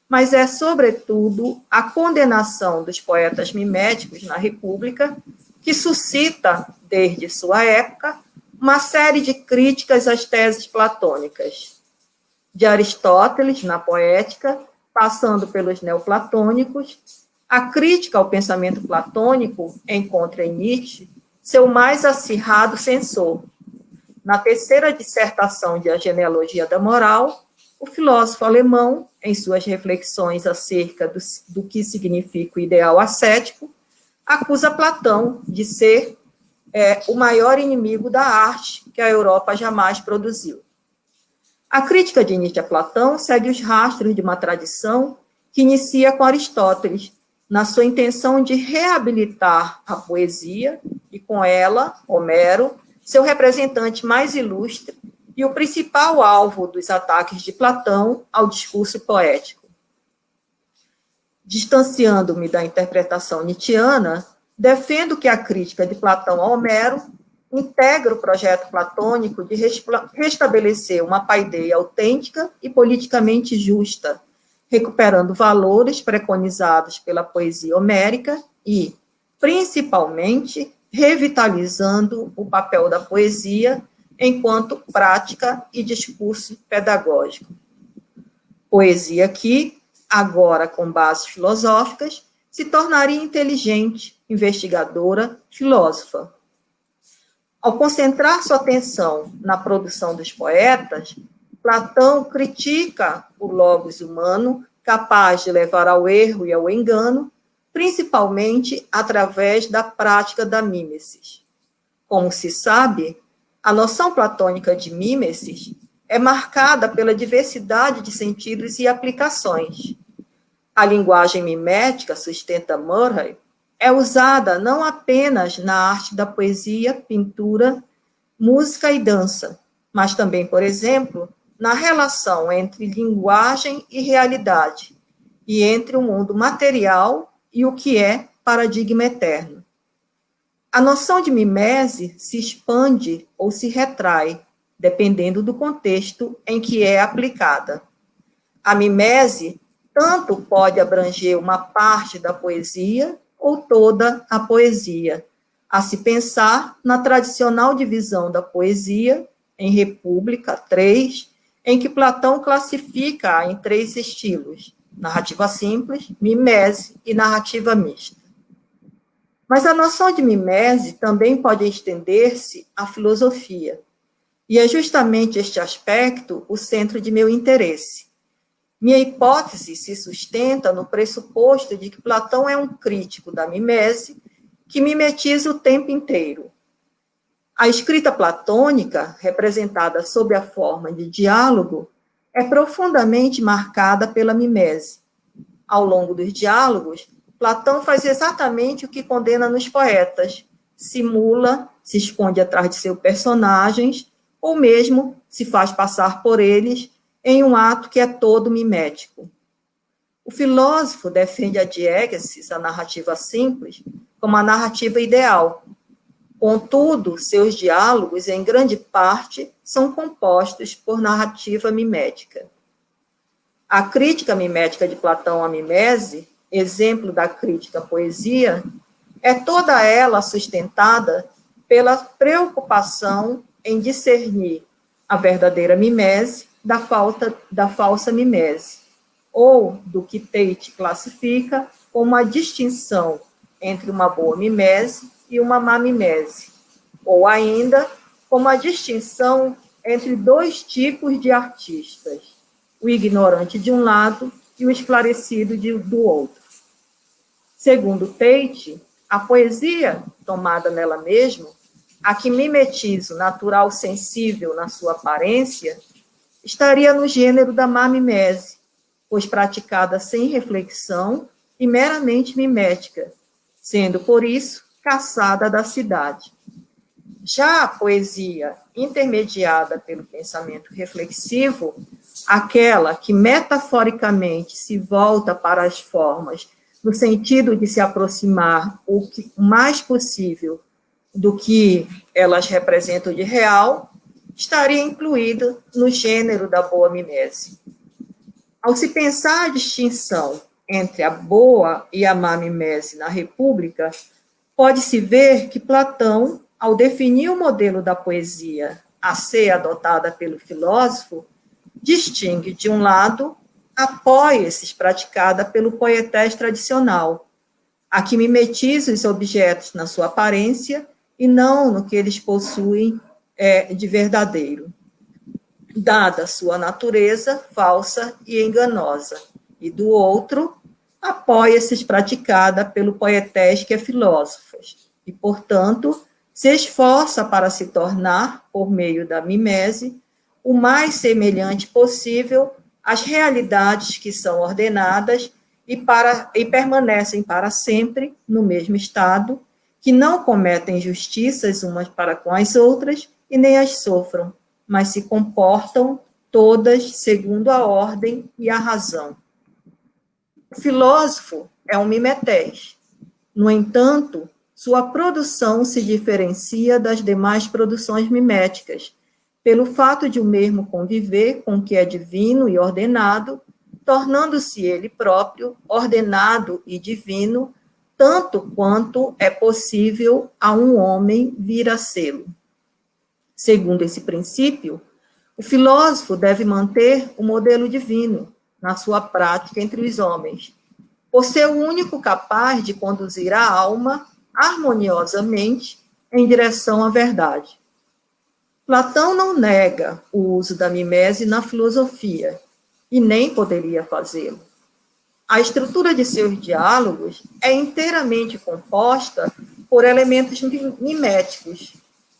mas é, sobretudo, a condenação dos poetas miméticos na República que suscita, desde sua época, uma série de críticas às teses platônicas. De Aristóteles, na Poética, passando pelos neoplatônicos, a crítica ao pensamento platônico encontra em Nietzsche seu mais acirrado censor. Na terceira dissertação de A Genealogia da Moral, o filósofo alemão, em suas reflexões acerca do que significa o ideal ascético, acusa Platão de ser o maior inimigo da arte que a Europa jamais produziu. A crítica de Nietzsche a Platão segue os rastros de uma tradição que inicia com Aristóteles, na sua intenção de reabilitar a poesia e, com ela, Homero, seu representante mais ilustre e o principal alvo dos ataques de Platão ao discurso poético. Distanciando-me da interpretação nietzschiana, defendo que a crítica de Platão a Homero integra o projeto platônico de restabelecer uma paideia autêntica e politicamente justa, recuperando valores preconizados pela poesia homérica e, principalmente, revitalizando o papel da poesia enquanto prática e discurso pedagógico. Poesia que, agora com bases filosóficas, se tornaria inteligente, investigadora, filósofa. Ao concentrar sua atenção na produção dos poetas, Platão critica o logos humano capaz de levar ao erro e ao engano, principalmente através da prática da mímesis. Como se sabe, a noção platônica de mímesis é marcada pela diversidade de sentidos e aplicações. A linguagem mimética, sustenta Murray, é usada não apenas na arte da poesia, pintura, música e dança, mas também, por exemplo, na relação entre linguagem e realidade, e entre o mundo material e o que é paradigma eterno. A noção de mimese se expande ou se retrai, dependendo do contexto em que é aplicada. A mimese tanto pode abranger uma parte da poesia ou toda a poesia, a se pensar na tradicional divisão da poesia, em República 3, em que Platão classifica-a em 3 estilos, narrativa simples, mimese e narrativa mista. Mas a noção de mimese também pode estender-se à filosofia, e é justamente este aspecto o centro de meu interesse. Minha hipótese se sustenta no pressuposto de que Platão é um crítico da mimese que mimetiza o tempo inteiro. A escrita platônica, representada sob a forma de diálogo, é profundamente marcada pela mimese. Ao longo dos diálogos, Platão faz exatamente o que condena nos poetas, simula, se esconde atrás de seus personagens, ou mesmo se faz passar por eles em um ato que é todo mimético. O filósofo defende a diégesis, a narrativa simples, como a narrativa ideal. Contudo, seus diálogos, em grande parte, são compostos por narrativa mimética. A crítica mimética de Platão à mimese, exemplo da crítica à poesia, é toda ela sustentada pela preocupação em discernir a verdadeira mimese da falsa mimese, ou do que Tate classifica como a distinção entre uma boa mimese e uma má mimese, ou ainda como a distinção entre 2 tipos de artistas, o ignorante de um lado e o esclarecido do outro. Segundo Tate, a poesia, tomada nela mesma, a que mimetiza o natural sensível na sua aparência, estaria no gênero da má mimese, pois praticada sem reflexão e meramente mimética, sendo, por isso, caçada da cidade. Já a poesia intermediada pelo pensamento reflexivo, aquela que metaforicamente se volta para as formas no sentido de se aproximar o mais possível do que elas representam de real, estaria incluída no gênero da boa mimese. Ao se pensar a distinção entre a boa e a má mimese na República, pode-se ver que Platão, ao definir o modelo da poesia a ser adotada pelo filósofo, distingue, de um lado, a poiesis praticada pelo poetés tradicional, a que mimetiza os objetos na sua aparência e não no que eles possuem de verdadeiro, dada sua natureza falsa e enganosa, e do outro, a poiesis praticada pelo poetés que é filósofo, e, portanto, se esforça para se tornar, por meio da mimese, o mais semelhante possível às realidades que são ordenadas e permanecem para sempre no mesmo estado, que não cometem injustiças umas para com as outras e nem as sofram, mas se comportam todas segundo a ordem e a razão. O filósofo é um mimetés. No entanto, sua produção se diferencia das demais produções miméticas, pelo fato de o mesmo conviver com o que é divino e ordenado, tornando-se ele próprio ordenado e divino, tanto quanto é possível a um homem vir a sê-lo. Segundo esse princípio, o filósofo deve manter o modelo divino na sua prática entre os homens, por ser o único capaz de conduzir a alma harmoniosamente em direção à verdade. Platão não nega o uso da mimese na filosofia, e nem poderia fazê-lo. A estrutura de seus diálogos é inteiramente composta por elementos miméticos,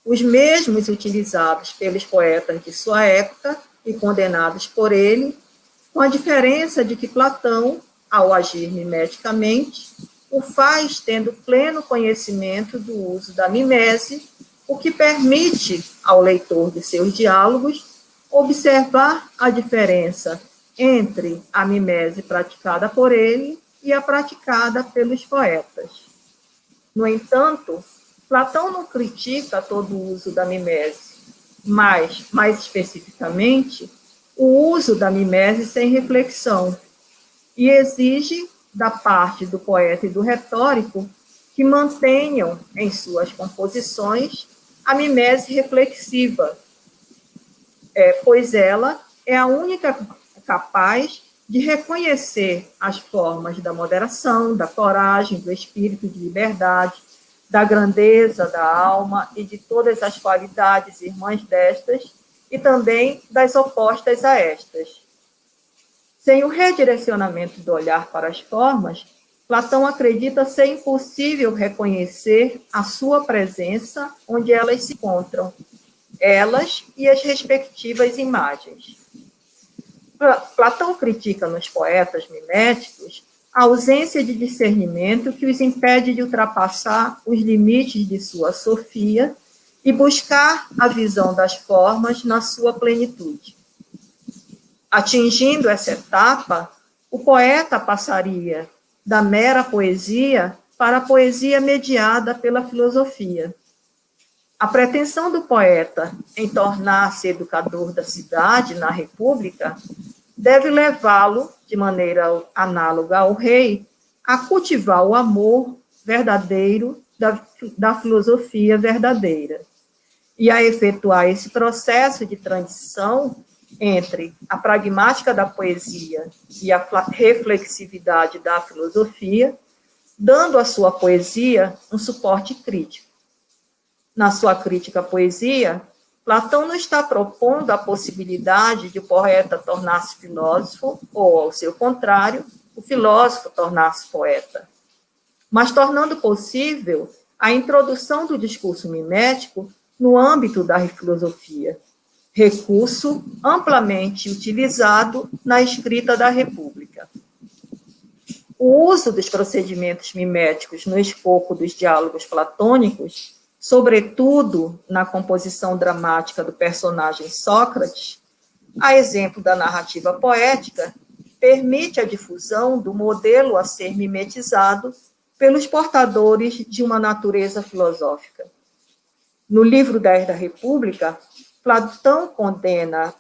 os mesmos utilizados pelos poetas de sua época e condenados por ele, com a diferença de que Platão, ao agir mimeticamente, o faz tendo pleno conhecimento do uso da mimese, o que permite ao leitor de seus diálogos observar a diferença entre a mimese praticada por ele e a praticada pelos poetas. No entanto, Platão não critica todo o uso da mimese, mas, mais especificamente, o uso da mimese sem reflexão, e exige da parte do poeta e do retórico que mantenham em suas composições a mimese reflexiva, pois ela é a única capaz de reconhecer as formas da moderação, da coragem, do espírito de liberdade, da grandeza da alma e de todas as qualidades irmãs destas, e também das opostas a estas. Sem o redirecionamento do olhar para as formas, Platão acredita ser impossível reconhecer a sua presença onde elas se encontram, elas e as respectivas imagens. Platão critica nos poetas miméticos a ausência de discernimento que os impede de ultrapassar os limites de sua sofia e buscar a visão das formas na sua plenitude. Atingindo essa etapa, o poeta passaria da mera poesia para a poesia mediada pela filosofia. A pretensão do poeta em tornar-se educador da cidade na República deve levá-lo, de maneira análoga ao rei, a cultivar o amor verdadeiro da filosofia verdadeira e a efetuar esse processo de transição entre a pragmática da poesia e a reflexividade da filosofia, dando à sua poesia um suporte crítico. Na sua crítica à poesia, Platão não está propondo a possibilidade de o poeta tornar-se filósofo, ou, ao seu contrário, o filósofo tornar-se poeta, mas tornando possível a introdução do discurso mimético no âmbito da filosofia, recurso amplamente utilizado na escrita da República. O uso dos procedimentos miméticos no escopo dos diálogos platônicos, sobretudo na composição dramática do personagem Sócrates, a exemplo da narrativa poética, permite a difusão do modelo a ser mimetizado pelos portadores de uma natureza filosófica. No livro 10 da República, Platão condena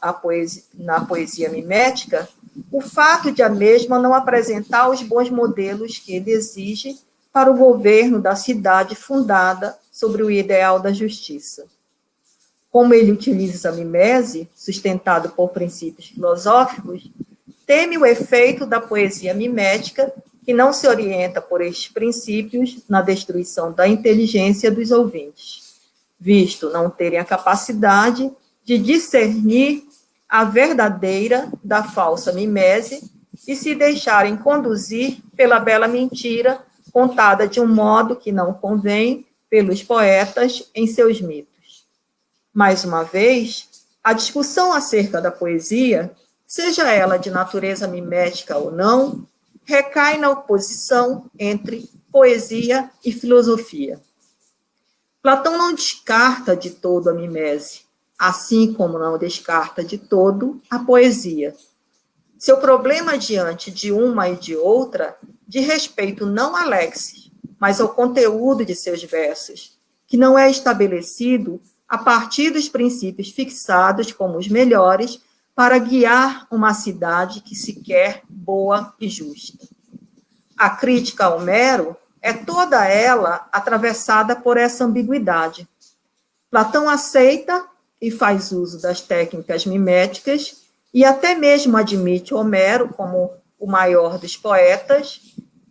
na poesia mimética o fato de a mesma não apresentar os bons modelos que ele exige para o governo da cidade fundada sobre o ideal da justiça. Como ele utiliza a mimese, sustentado por princípios filosóficos, teme o efeito da poesia mimética, que não se orienta por estes princípios na destruição da inteligência dos ouvintes, visto não terem a capacidade de discernir a verdadeira da falsa mimese e se deixarem conduzir pela bela mentira contada de um modo que não convém pelos poetas em seus mitos. Mais uma vez, a discussão acerca da poesia, seja ela de natureza mimética ou não, recai na oposição entre poesia e filosofia. Platão não descarta de todo a mimese, assim como não descarta de todo a poesia. Seu problema diante de uma e de outra, de respeito não a Lexis, mas ao conteúdo de seus versos, que não é estabelecido a partir dos princípios fixados como os melhores para guiar uma cidade que se quer boa e justa. A crítica a Homero é toda ela atravessada por essa ambiguidade. Platão aceita e faz uso das técnicas miméticas e até mesmo admite Homero como o maior dos poetas,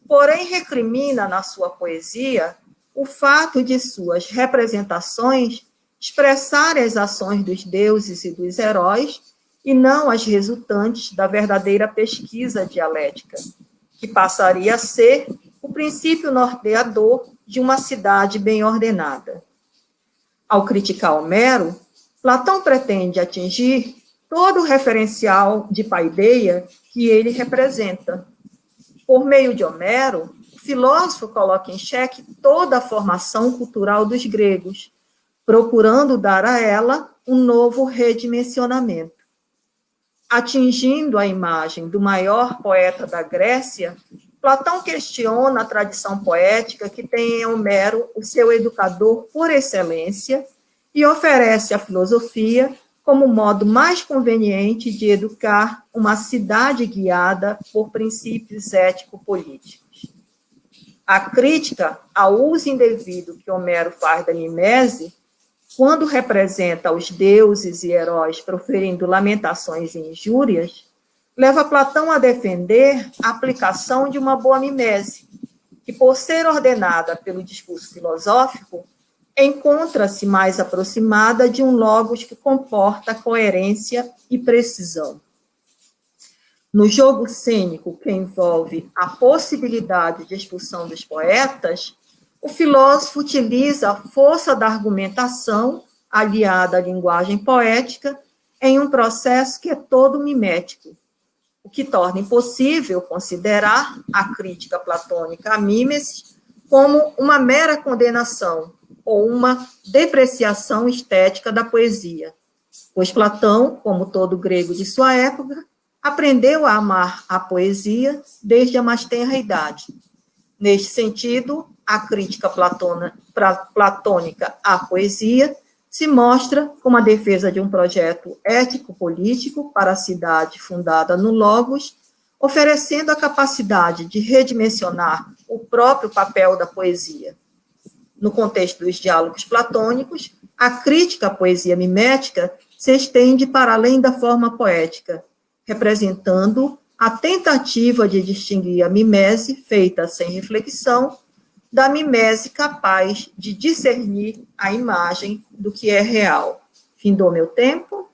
porém recrimina na sua poesia o fato de suas representações expressarem as ações dos deuses e dos heróis e não as resultantes da verdadeira pesquisa dialética, que passaria a ser o princípio norteador de uma cidade bem ordenada. Ao criticar Homero, Platão pretende atingir todo o referencial de paideia que ele representa. Por meio de Homero, o filósofo coloca em xeque toda a formação cultural dos gregos, procurando dar a ela um novo redimensionamento. Atingindo a imagem do maior poeta da Grécia, Platão questiona a tradição poética que tem em Homero o seu educador por excelência e oferece a filosofia como o modo mais conveniente de educar uma cidade guiada por princípios ético-políticos. A crítica ao uso indevido que Homero faz da mimese, quando representa os deuses e heróis proferindo lamentações e injúrias, leva Platão a defender a aplicação de uma boa mimese, que, por ser ordenada pelo discurso filosófico, encontra-se mais aproximada de um logos que comporta coerência e precisão. No jogo cênico que envolve a possibilidade de expulsão dos poetas, o filósofo utiliza a força da argumentação, aliada à linguagem poética, em um processo que é todo mimético, o que torna impossível considerar a crítica platônica à mimesis como uma mera condenação ou uma depreciação estética da poesia, pois Platão, como todo grego de sua época, aprendeu a amar a poesia desde a mais tenra idade. Neste sentido, a crítica platônica à poesia se mostra como a defesa de um projeto ético-político para a cidade fundada no Logos, oferecendo a capacidade de redimensionar o próprio papel da poesia. No contexto dos diálogos platônicos, a crítica à poesia mimética se estende para além da forma poética, representando a tentativa de distinguir a mimese feita sem reflexão da mimese capaz de discernir a imagem do que é real. Findou meu tempo?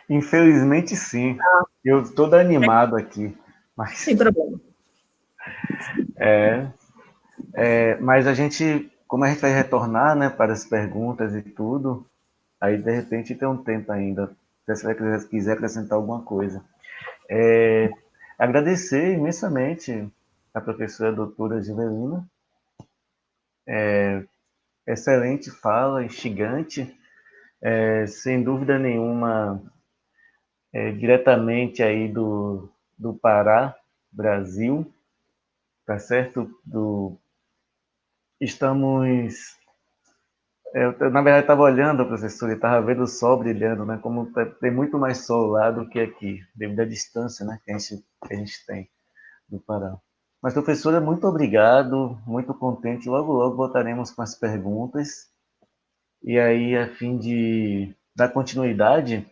Infelizmente, sim. Eu estou todo animado aqui. Mas... Sem problema. Mas a gente, como a gente vai retornar, né, para as perguntas e tudo, aí de repente tem um tempo ainda, se você quiser acrescentar alguma coisa. Agradecer imensamente a professora doutora Givelina, excelente fala, instigante, sem dúvida nenhuma, diretamente aí do Pará, Brasil, tá certo? Estamos... Eu, na verdade, estava olhando, professor, e estava vendo o sol brilhando, né? Como tem muito mais sol lá do que aqui, devido à distância, né, que a gente tem do Pará. Mas, professora, muito obrigado, muito contente. Logo, logo voltaremos com as perguntas. E aí, a fim de dar continuidade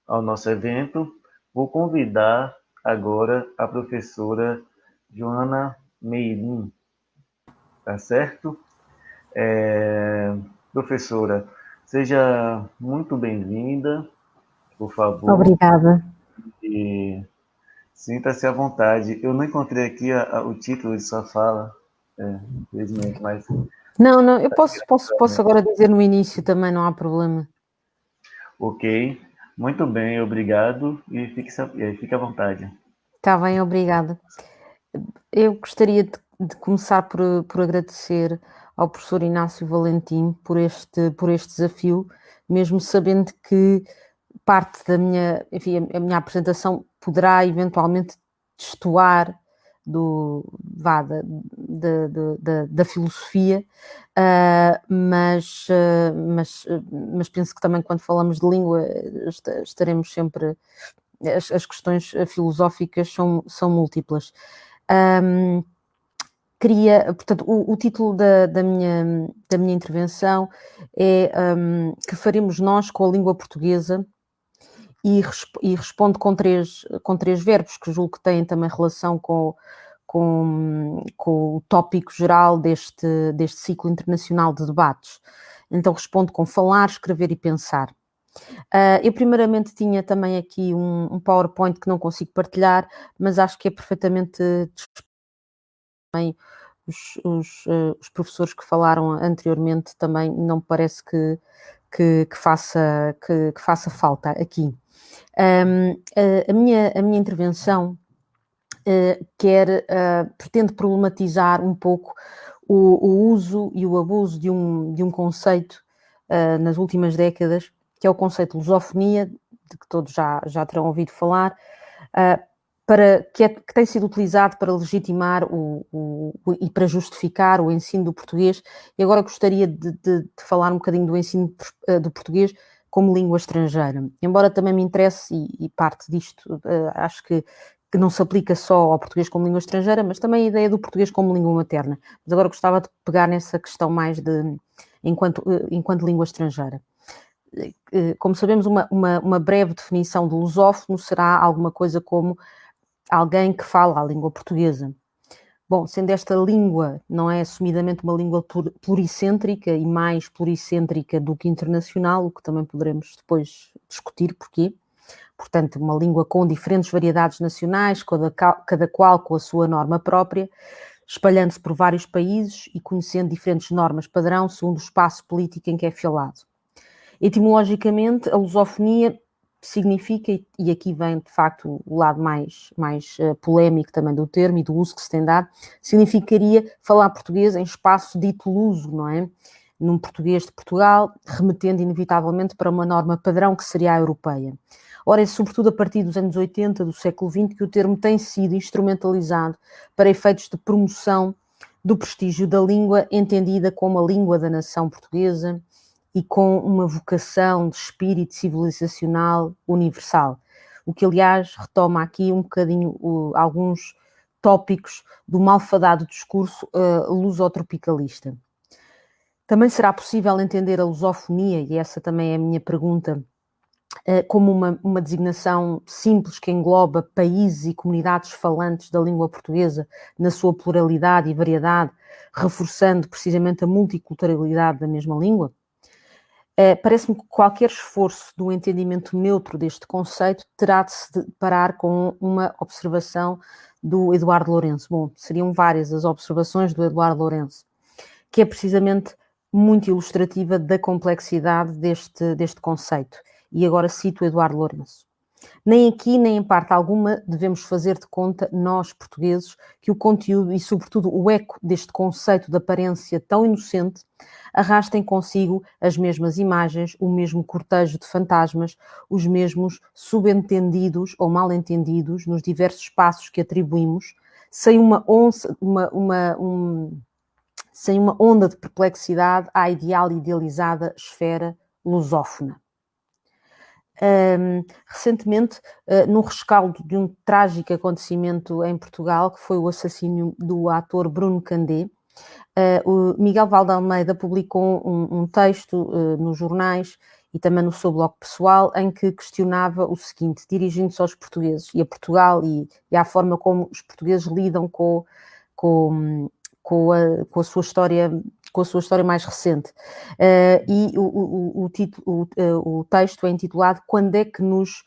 ao nosso evento, vou convidar agora a professora Joana Meirim, tá certo? Professora, seja muito bem-vinda, por favor. Obrigada. E sinta-se à vontade. Eu não encontrei aqui o título de sua fala, infelizmente, mas... Não, eu posso agora dizer no início também, não há problema. Ok, muito bem, obrigado, e fique à vontade. Está bem, obrigada. Eu gostaria de começar por agradecer ao professor Inácio Valentim por este desafio, mesmo sabendo que parte da minha, enfim, a minha apresentação poderá eventualmente destoar da filosofia, mas penso que também quando falamos de língua estaremos sempre, as questões filosóficas são múltiplas. Portanto, o título da minha intervenção é que faremos nós com a língua portuguesa, e responde com três verbos, que julgo que têm também relação com o tópico geral deste ciclo internacional de debates. Então responde com falar, escrever e pensar. Eu primeiramente tinha também aqui um PowerPoint que não consigo partilhar, mas acho que é perfeitamente também os professores que falaram anteriormente, também não me parece que faça falta aqui. A minha intervenção pretende problematizar um pouco o uso e o abuso de um conceito nas últimas décadas, que é o conceito de lusofonia, de que todos já terão ouvido falar, que tem sido utilizado para legitimar e para justificar o ensino do português. E agora gostaria de falar um bocadinho do ensino do português como língua estrangeira. Embora também me interesse, e parte disto acho que não se aplica só ao português como língua estrangeira, mas também a ideia do português como língua materna. Mas agora gostava de pegar nessa questão mais enquanto língua estrangeira. Como sabemos, uma breve definição de lusófono será alguma coisa como alguém que fala a língua portuguesa. Bom, sendo esta língua não é assumidamente uma língua pluricêntrica e mais pluricêntrica do que internacional, o que também poderemos depois discutir porquê. Portanto, uma língua com diferentes variedades nacionais, cada qual com a sua norma própria, espalhando-se por vários países e conhecendo diferentes normas padrão segundo o espaço político em que é falado. Etimologicamente, a lusofonia significa, e aqui vem de facto o lado mais polémico também do termo e do uso que se tem dado, significaria falar português em espaço dito luso, não é? Num português de Portugal, remetendo inevitavelmente para uma norma padrão que seria a europeia. Ora, é sobretudo a partir dos anos 80 do século XX que o termo tem sido instrumentalizado para efeitos de promoção do prestígio da língua, entendida como a língua da nação portuguesa, e com uma vocação de espírito civilizacional universal. O que, aliás, retoma aqui um bocadinho alguns tópicos do malfadado discurso lusotropicalista. Também será possível entender a lusofonia, e essa também é a minha pergunta, como uma designação simples que engloba países e comunidades falantes da língua portuguesa na sua pluralidade e variedade, reforçando precisamente a multiculturalidade da mesma língua? Parece-me que qualquer esforço do entendimento neutro deste conceito terá de se deparar com uma observação do Eduardo Lourenço. Bom, seriam várias as observações do Eduardo Lourenço, que é precisamente muito ilustrativa da complexidade deste conceito. E agora cito o Eduardo Lourenço. Nem aqui, nem em parte alguma, devemos fazer de conta, nós, portugueses, que o conteúdo e, sobretudo, o eco deste conceito de aparência tão inocente arrastem consigo as mesmas imagens, o mesmo cortejo de fantasmas, os mesmos subentendidos ou mal-entendidos nos diversos espaços que atribuímos, sem uma onda de perplexidade à idealizada esfera lusófona. Recentemente, no rescaldo de um trágico acontecimento em Portugal, que foi o assassínio do ator Bruno Candé, o Miguel Valdealmeida publicou um texto nos jornais e também no seu blog pessoal, em que questionava o seguinte, dirigindo-se aos portugueses e a Portugal e à forma como os portugueses lidam com a sua história mais recente. E o texto é intitulado Quando é que nos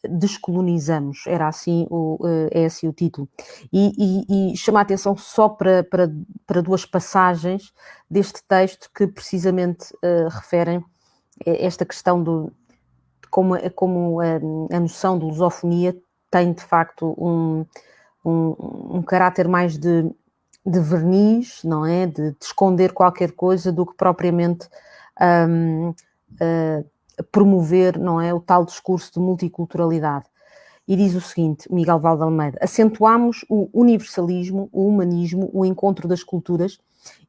descolonizamos? É assim o título. E chama a atenção só para duas passagens deste texto que precisamente referem esta questão de como a noção de lusofonia tem, de facto, um caráter mais de verniz, não é? De esconder qualquer coisa do que propriamente promover, não é, o tal discurso de multiculturalidade. E diz o seguinte, Miguel Valde Almeida: acentuámos o universalismo, o humanismo, o encontro das culturas,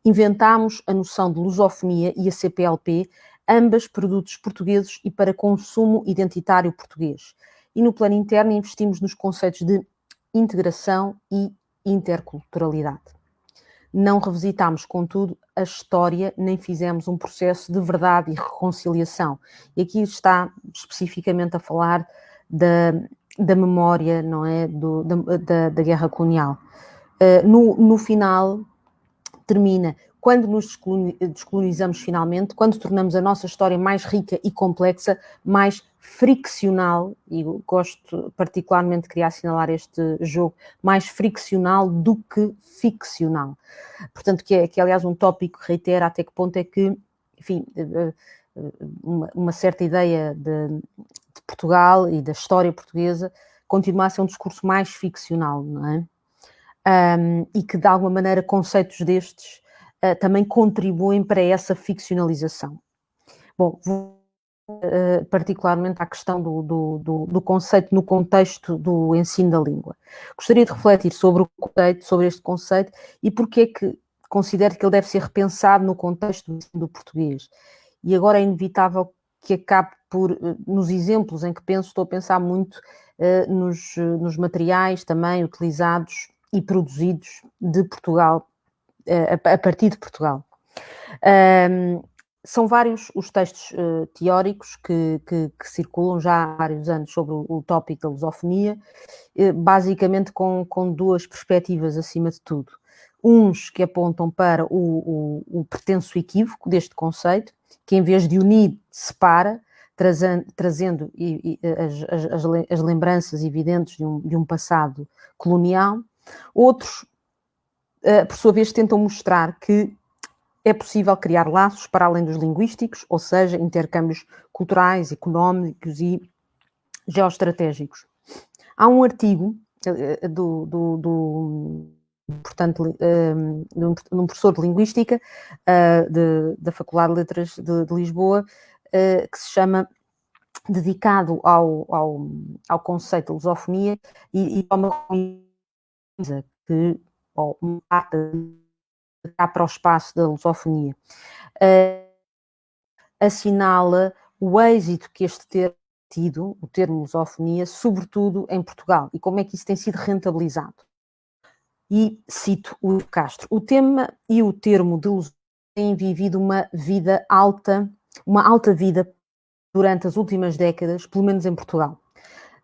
inventámos a noção de lusofonia e a CPLP, ambas produtos portugueses e para consumo identitário português. E no plano interno investimos nos conceitos de integração e interculturalidade. Não revisitámos, contudo, a história, nem fizemos um processo de verdade e reconciliação. E aqui está especificamente a falar da memória, não é? Da guerra colonial. No final, termina: quando nos descolonizamos finalmente, quando tornamos a nossa história mais rica e complexa, mais friccional, e gosto particularmente de querer assinalar este jogo, mais friccional do que ficcional. Portanto, que é aliás um tópico que reitera até que ponto é que, enfim, uma certa ideia de Portugal e da história portuguesa continua a ser um discurso mais ficcional, não é? E que de alguma maneira conceitos destes também contribuem para essa ficcionalização. Bom, vou particularmente à questão do conceito no contexto do ensino da língua. Gostaria de refletir sobre este conceito e porque é que considero que ele deve ser repensado no contexto do ensino do português. E agora é inevitável que acabe por, nos exemplos em que penso, estou a pensar muito nos materiais também utilizados e produzidos de Portugal, a partir de Portugal. São vários os textos teóricos que circulam já há vários anos sobre o tópico da lusofonia, basicamente com duas perspectivas acima de tudo. Uns que apontam para o pretenso equívoco deste conceito, que em vez de unir, separa, trazendo as lembranças evidentes de um passado colonial. Outros, por sua vez, tentam mostrar que é possível criar laços para além dos linguísticos, ou seja, intercâmbios culturais, económicos e geoestratégicos. Há um artigo portanto, de um professor de Linguística da Faculdade de Letras de Lisboa, que se chama, dedicado ao conceito de lusofonia e a uma coisa que cá para o espaço da lusofonia. Assinala o êxito que este termo tem tido, o termo lusofonia, sobretudo em Portugal, e como é que isso tem sido rentabilizado. E cito o Ivo Castro: o tema e o termo de lusofonia têm vivido uma alta vida durante as últimas décadas, pelo menos em Portugal.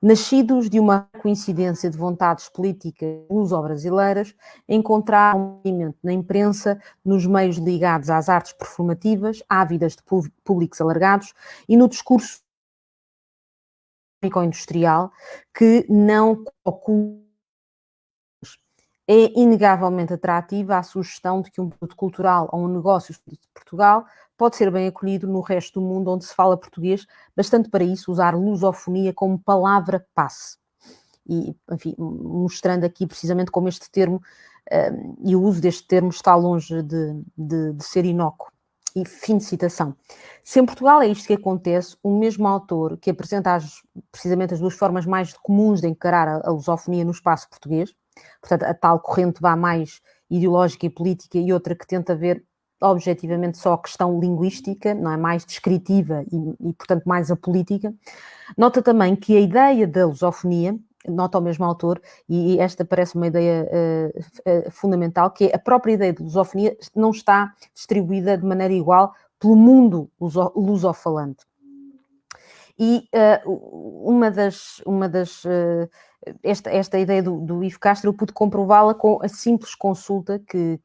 Nascidos de uma coincidência de vontades políticas luso-brasileiras, encontraram um movimento na imprensa, nos meios ligados às artes performativas, ávidas de públicos alargados, e no discurso industrial que não oculta. É inegavelmente atrativa a sugestão de que um produto cultural ou um negócio de Portugal pode ser bem acolhido no resto do mundo onde se fala português, bastante para isso usar lusofonia como palavra-passe. E, enfim, mostrando aqui precisamente como este termo e o uso deste termo está longe de ser inócuo. E fim de citação. Se em Portugal é isto que acontece, o mesmo autor que apresenta precisamente as duas formas mais comuns de encarar a lusofonia no espaço português, portanto, a tal corrente vá mais ideológica e política, e outra que tenta ver objetivamente só a questão linguística, não é, mais descritiva e portanto, mais a política. Nota também que a ideia da lusofonia, nota o mesmo autor, e esta parece uma ideia fundamental, que é a própria ideia de lusofonia não está distribuída de maneira igual pelo mundo lusofalante. E esta ideia do Ivo Castro eu pude comprová-la com a simples consulta que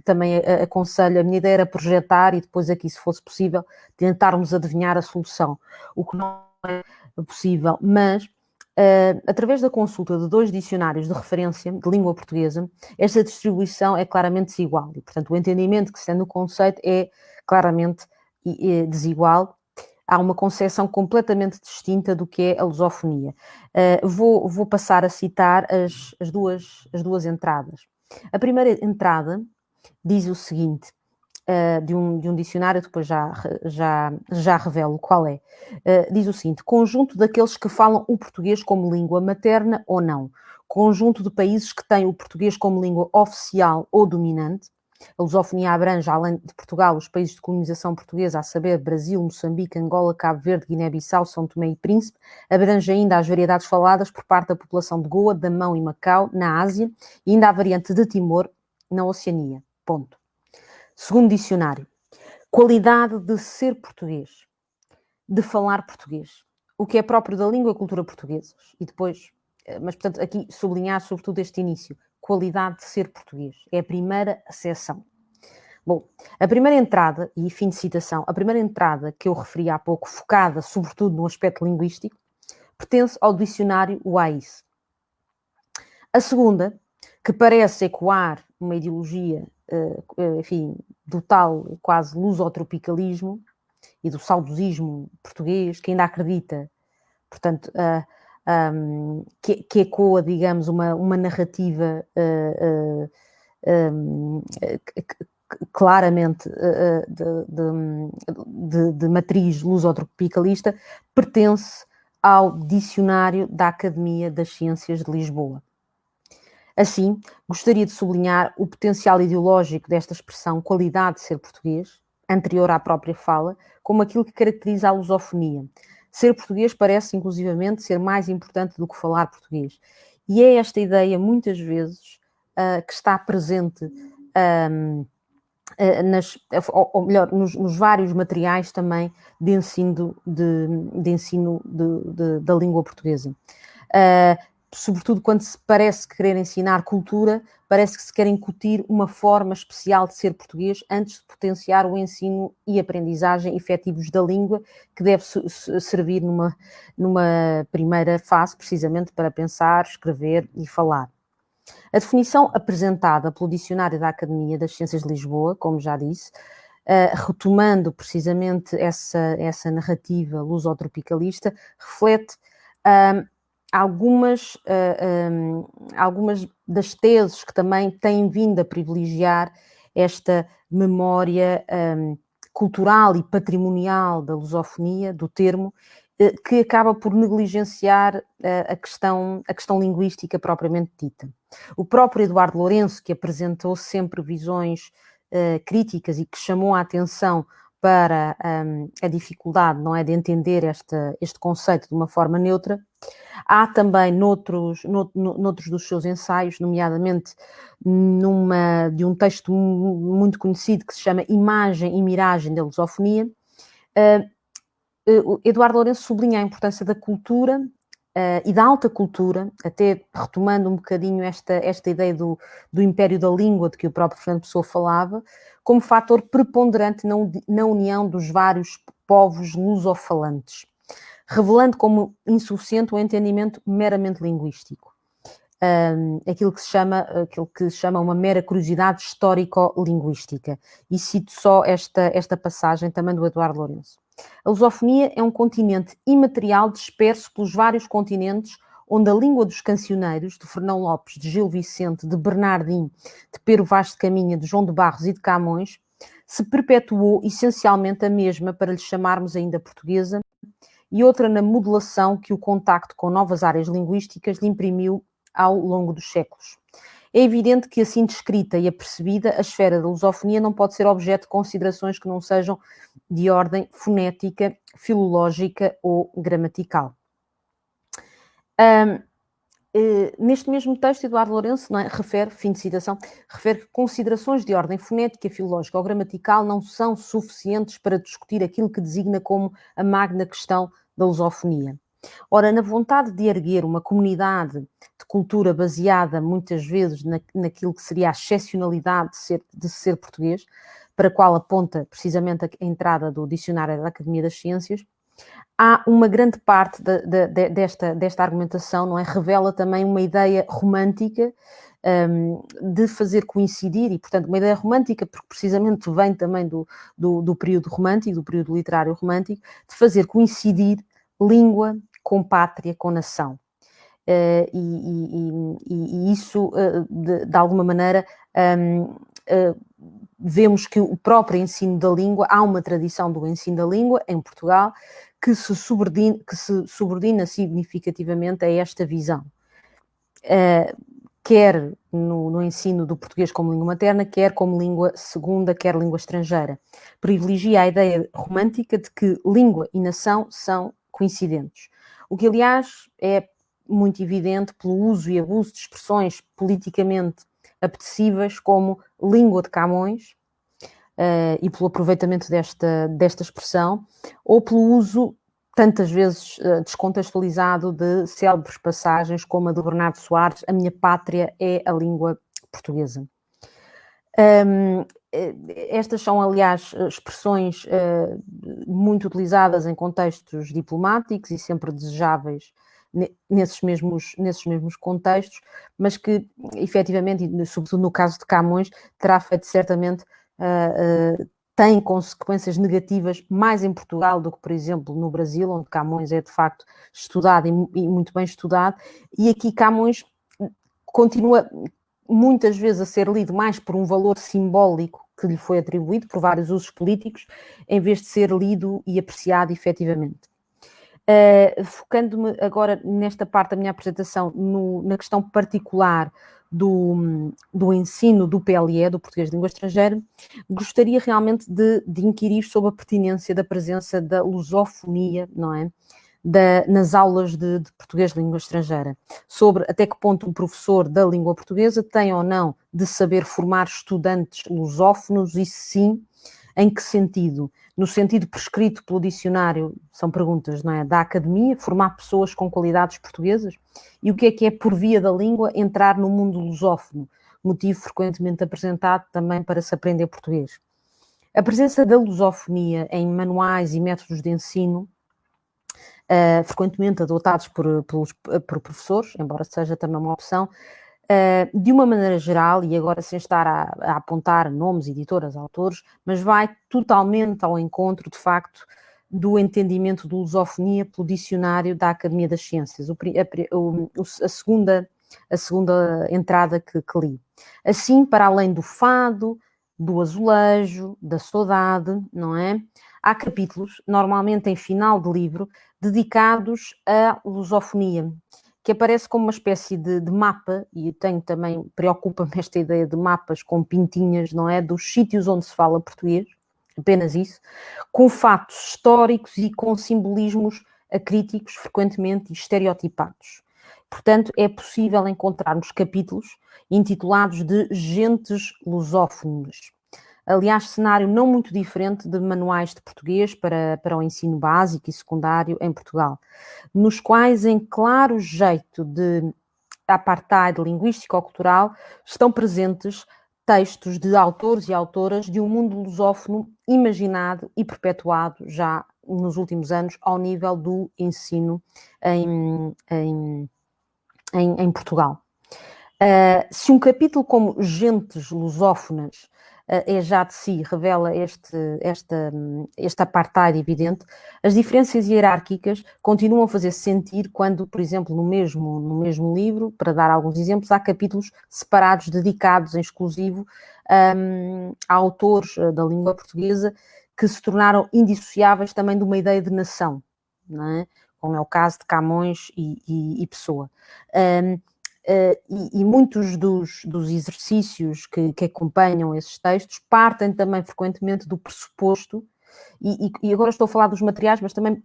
também aconselho. A minha ideia era projetar e depois aqui, se fosse possível, tentarmos adivinhar a solução, o que não é possível, mas através da consulta de 2 dicionários de referência de língua portuguesa, esta distribuição é claramente desigual e, portanto, o entendimento que se tem no conceito é claramente desigual. Há uma concepção completamente distinta do que é a lusofonia. Vou passar a citar as duas entradas. A primeira entrada diz o seguinte: de um dicionário, depois já revelo qual é. Diz o seguinte: conjunto daqueles que falam o português como língua materna ou não. Conjunto de países que têm o português como língua oficial ou dominante. A lusofonia abrange, além de Portugal, os países de colonização portuguesa, a saber, Brasil, Moçambique, Angola, Cabo Verde, Guiné-Bissau, São Tomé e Príncipe. Abrange ainda as variedades faladas por parte da população de Goa, Damão e Macau, na Ásia, e ainda a variante de Timor, na Oceania. Ponto. Segundo dicionário: qualidade de ser português, de falar português, o que é próprio da língua e cultura portuguesas. E depois, mas portanto aqui sublinhar sobretudo este início: qualidade de ser português. É a primeira acessão. Bom, a primeira entrada, e fim de citação, a primeira entrada que eu referi há pouco, focada sobretudo no aspecto linguístico, pertence ao dicionário Wise. A segunda, que parece ecoar uma ideologia, enfim, do tal quase lusotropicalismo e do saudosismo português, que ainda acredita, portanto, que ecoa, digamos, uma narrativa claramente de matriz lusotropicalista, pertence ao dicionário da Academia das Ciências de Lisboa. Assim, gostaria de sublinhar o potencial ideológico desta expressão qualidade de ser português, anterior à própria fala, como aquilo que caracteriza a lusofonia. Ser português parece, inclusivamente, ser mais importante do que falar português. E é esta ideia, muitas vezes, que está presente ou melhor, nos vários materiais também de ensino da língua portuguesa. Sobretudo quando se parece querer ensinar cultura, parece que se quer incutir uma forma especial de ser português antes de potenciar o ensino e aprendizagem efetivos da língua, que deve servir numa primeira fase, precisamente para pensar, escrever e falar. A definição apresentada pelo Dicionário da Academia das Ciências de Lisboa, como já disse, retomando precisamente essa narrativa lusotropicalista, reflete algumas das teses que também têm vindo a privilegiar esta memória cultural e patrimonial da lusofonia, do termo, que acaba por negligenciar a questão linguística propriamente dita. O próprio Eduardo Lourenço, que apresentou sempre visões críticas e que chamou a atenção para a dificuldade, não é, de entender este conceito de uma forma neutra. Há também noutros dos seus ensaios, nomeadamente de um texto muito conhecido que se chama Imagem e Miragem da Lusofonia, Eduardo Lourenço sublinha a importância da cultura e da alta cultura, até retomando um bocadinho esta ideia do império da língua, de que o próprio Fernando Pessoa falava, como fator preponderante na união dos vários povos lusofalantes, revelando como insuficiente o entendimento meramente linguístico. Aquilo que se chama uma mera curiosidade histórico-linguística. E cito só esta passagem também do Eduardo Lourenço. A lusofonia é um continente imaterial disperso pelos vários continentes, onde a língua dos cancioneiros, de Fernão Lopes, de Gil Vicente, de Bernardim, de Pero Vaz de Caminha, de João de Barros e de Camões, se perpetuou essencialmente a mesma, para lhe chamarmos ainda portuguesa, e outra na modulação que o contacto com novas áreas linguísticas lhe imprimiu ao longo dos séculos. É evidente que, assim descrita e apercebida, a esfera da lusofonia não pode ser objeto de considerações que não sejam de ordem fonética, filológica ou gramatical. Neste mesmo texto, Eduardo Lourenço, não é, refere, fim de citação, refere que considerações de ordem fonética, filológica ou gramatical não são suficientes para discutir aquilo que designa como a magna questão da lusofonia. Ora, na vontade de erguer uma comunidade de cultura baseada muitas vezes naquilo que seria a excepcionalidade de ser português, para a qual aponta precisamente a entrada do Dicionário da Academia das Ciências, há uma grande parte desta argumentação, não é? Revela também uma ideia romântica de fazer coincidir, e portanto uma ideia romântica porque precisamente vem também do período romântico, do período literário romântico, de fazer coincidir língua com pátria, com nação. E isso, de alguma maneira, vemos que o próprio ensino da língua, há uma tradição do ensino da língua em Portugal que se subordina significativamente a esta visão. Quer no ensino do português como língua materna, quer como língua segunda, quer língua estrangeira. Privilegia a ideia romântica de que língua e nação são coincidentes. O que, aliás, é muito evidente pelo uso e abuso de expressões politicamente apetecíveis como língua de Camões, e pelo aproveitamento desta expressão, ou pelo uso tantas vezes descontextualizado de célebres passagens como a do Bernardo Soares: a minha pátria é a língua portuguesa. Estas são, aliás, expressões muito utilizadas em contextos diplomáticos e sempre desejáveis nesses mesmos contextos, mas que, efetivamente, e sobretudo no caso de Camões, terá feito certamente, tem consequências negativas mais em Portugal do que, por exemplo, no Brasil, onde Camões é de facto estudado e muito bem estudado, e aqui Camões continua muitas vezes a ser lido mais por um valor simbólico que lhe foi atribuído por vários usos políticos, em vez de ser lido e apreciado efetivamente. Focando-me agora nesta parte da minha apresentação na questão particular do ensino do PLE, do Português de Língua Estrangeira, gostaria realmente de inquirir sobre a pertinência da presença da lusofonia, não é? Nas aulas de português de língua estrangeira, sobre até que ponto um professor da língua portuguesa tem ou não de saber formar estudantes lusófonos e, sim, em que sentido? No sentido prescrito pelo dicionário, são perguntas, não é? Da academia, formar pessoas com qualidades portuguesas? E o que é por via da língua entrar no mundo lusófono, motivo frequentemente apresentado também para se aprender português? A presença da lusofonia em manuais e métodos de ensino, frequentemente adotados por professores, embora seja também uma opção, de uma maneira geral, e agora sem estar a apontar nomes, editoras, autores, mas vai totalmente ao encontro, de facto, do entendimento de lusofonia pelo dicionário da Academia das Ciências, a segunda entrada que li. Assim, para além do fado, do azulejo, da saudade, não é? Há capítulos, normalmente em final de livro, dedicados à lusofonia, que aparece como uma espécie de mapa, e preocupa-me esta ideia de mapas com pintinhas, não é? Dos sítios onde se fala português, apenas isso, com fatos históricos e com simbolismos acríticos, frequentemente estereotipados. Portanto, é possível encontrarmos capítulos intitulados de gentes lusófonas. Aliás, cenário não muito diferente de manuais de português para o ensino básico e secundário em Portugal, nos quais, em claro jeito de apartheid linguístico-cultural, estão presentes textos de autores e autoras de um mundo lusófono imaginado e perpetuado já nos últimos anos ao nível do ensino em Portugal. Se um capítulo como Gentes Lusófonas já de si revela este apartheid evidente, as diferenças hierárquicas continuam a fazer-se sentir quando, por exemplo, no mesmo livro, para dar alguns exemplos, há capítulos separados, dedicados em exclusivo a autores da língua portuguesa que se tornaram indissociáveis também de uma ideia de nação, não é? Como é o caso de Camões e Pessoa. E muitos dos exercícios que acompanham esses textos partem também frequentemente do pressuposto, e agora estou a falar dos materiais, mas também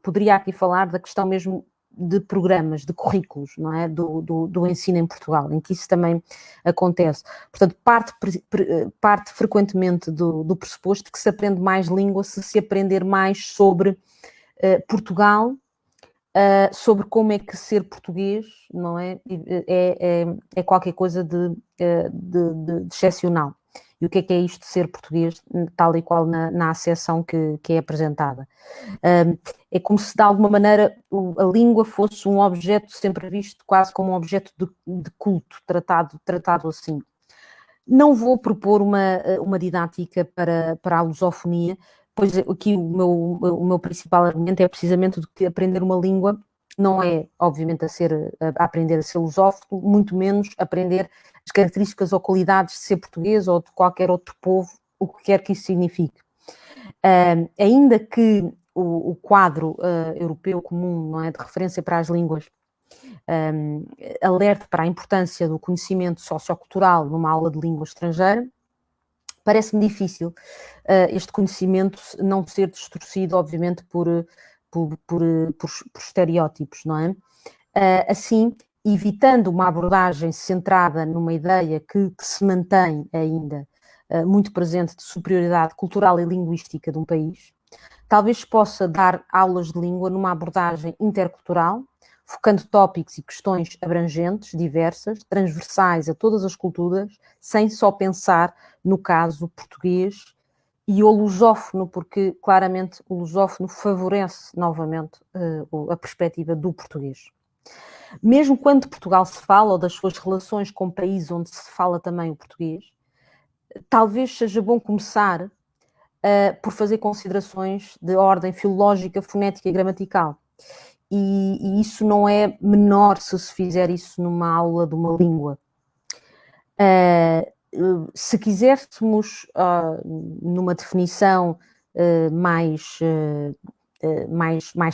poderia aqui falar da questão mesmo de programas, de currículos, não é? Do ensino em Portugal, em que isso também acontece. Portanto, parte frequentemente do pressuposto de que se aprende mais língua se aprender mais sobre Portugal, sobre como é que ser português, não é? É qualquer coisa de excepcional. E o que é isto de ser português, tal e qual na acessão que é apresentada? É como se, de alguma maneira, a língua fosse um objeto sempre visto quase como um objeto de culto, tratado assim. Não vou propor uma didática para a lusofonia, pois aqui o meu principal argumento é precisamente de que aprender uma língua não é, obviamente, a aprender a ser lusófono, muito menos aprender as características ou qualidades de ser português ou de qualquer outro povo, o que quer que isso signifique. Ainda que o quadro europeu comum, não é, de referência para as línguas, alerte para a importância do conhecimento sociocultural numa aula de língua estrangeira, parece-me difícil este conhecimento não ser distorcido, obviamente, por estereótipos, não é? Assim, evitando uma abordagem centrada numa ideia que se mantém ainda muito presente de superioridade cultural e linguística de um país, talvez possa dar aulas de língua numa abordagem intercultural, focando tópicos e questões abrangentes, diversas, transversais a todas as culturas, sem só pensar no caso português e o lusófono, porque claramente o lusófono favorece novamente a perspectiva do português. Mesmo quando de Portugal se fala, ou das suas relações com países onde se fala também o português, talvez seja bom começar por fazer considerações de ordem filológica, fonética e gramatical. E isso não é menor se fizer isso numa aula de uma língua. Se quiséssemos, numa definição mais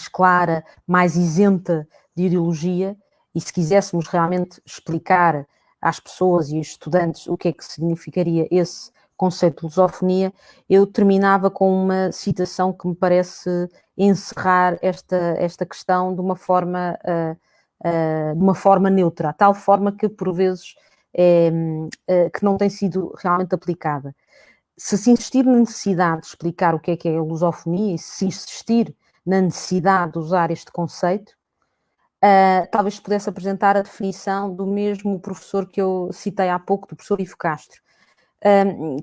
clara, mais isenta de ideologia, e se quiséssemos realmente explicar às pessoas e aos estudantes o que é que significaria esse conceito de lusofonia, eu terminava com uma citação que me parece encerrar esta questão de uma forma neutra, a tal forma que por vezes que não tem sido realmente aplicada. Se insistir na necessidade de explicar o que é a lusofonia e se insistir na necessidade de usar este conceito, talvez pudesse apresentar a definição do mesmo professor que eu citei há pouco, do professor Ivo Castro,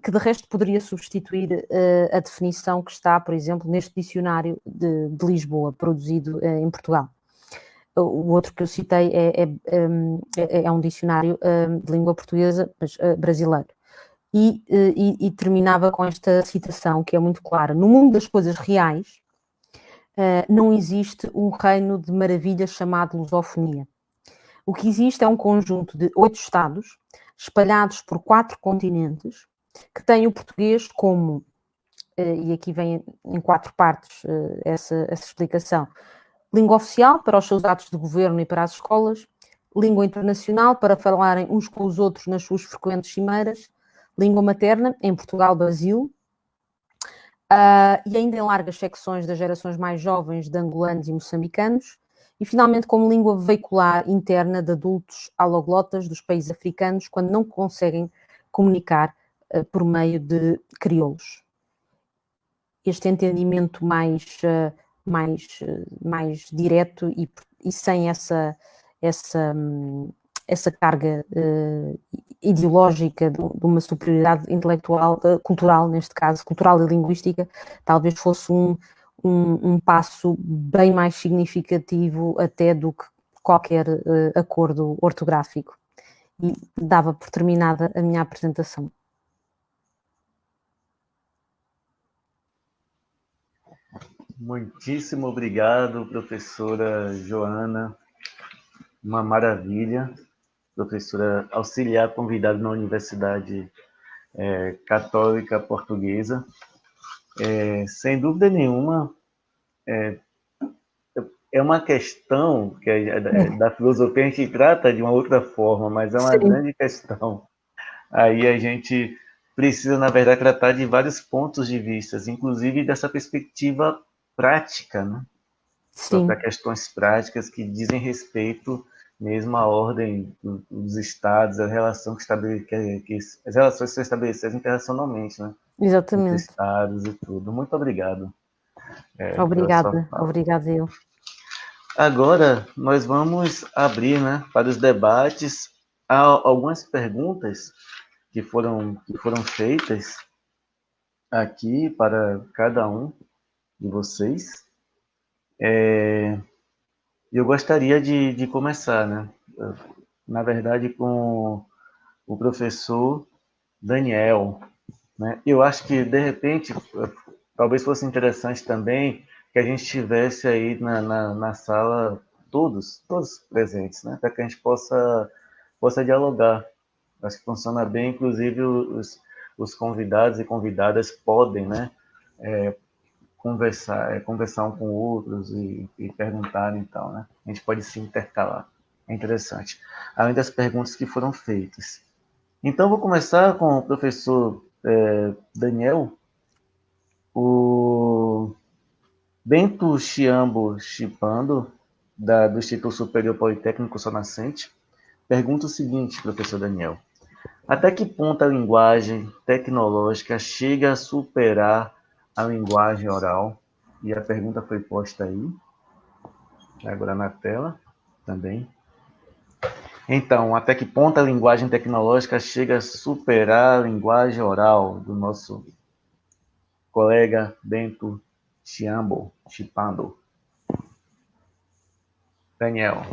que de resto poderia substituir a definição que está, por exemplo, neste dicionário de Lisboa, produzido em Portugal. O outro que eu citei é um dicionário de língua portuguesa, mas brasileiro. E terminava com esta citação, que é muito clara. No mundo das coisas reais, não existe um reino de maravilhas chamado lusofonia. O que existe é um conjunto de 8 estados, espalhados por 4 continentes, que têm o português como, e aqui vem em 4 partes essa explicação, língua oficial para os seus atos de governo e para as escolas, língua internacional para falarem uns com os outros nas suas frequentes cimeiras, língua materna em Portugal, Brasil, e ainda em largas secções das gerações mais jovens de angolanos e moçambicanos, e finalmente como língua veicular interna de adultos aloglotas dos países africanos quando não conseguem comunicar por meio de crioulos. Este entendimento mais direto e sem essa carga ideológica de uma superioridade intelectual, cultural, neste caso, cultural e linguística, talvez fosse um passo bem mais significativo até do que qualquer acordo ortográfico. E dava por terminada a minha apresentação. Muitíssimo obrigado, professora Joana. Uma maravilha. Professora auxiliar convidada na Universidade Católica Portuguesa. Sem dúvida nenhuma, é uma questão que da filosofia a gente trata de uma outra forma, mas é uma grande questão. Aí a gente precisa, na verdade, tratar de vários pontos de vista, inclusive dessa perspectiva prática, né? Para questões práticas que dizem respeito mesmo à ordem dos estados, a relação que as relações são estabelecidas internacionalmente, né? Exatamente. Os estados e tudo. Muito obrigado. Obrigada eu. Agora nós vamos abrir, né, para os debates. Há algumas perguntas que foram feitas aqui para cada um de vocês. Eu gostaria de começar, né? Na verdade, com o professor Daniel, né? Eu acho que, de repente, talvez fosse interessante também que a gente tivesse aí na sala todos presentes, né? Para que a gente possa dialogar Acho que funciona bem, inclusive os convidados e convidadas podem, né, conversar um com outros e perguntar e tal, né? A gente pode se intercalar. É interessante. Além das perguntas que foram feitas. Então, vou começar com o professor Daniel. O Bento Chiambo Chipando, do Instituto Superior Politécnico Sol Nascente, pergunta o seguinte, professor Daniel. Até que ponto a linguagem tecnológica chega a superar a linguagem oral? E a pergunta foi posta aí, agora na tela também. Então, até que ponto a linguagem tecnológica chega a superar a linguagem oral do nosso colega Bento Chipando? Daniel.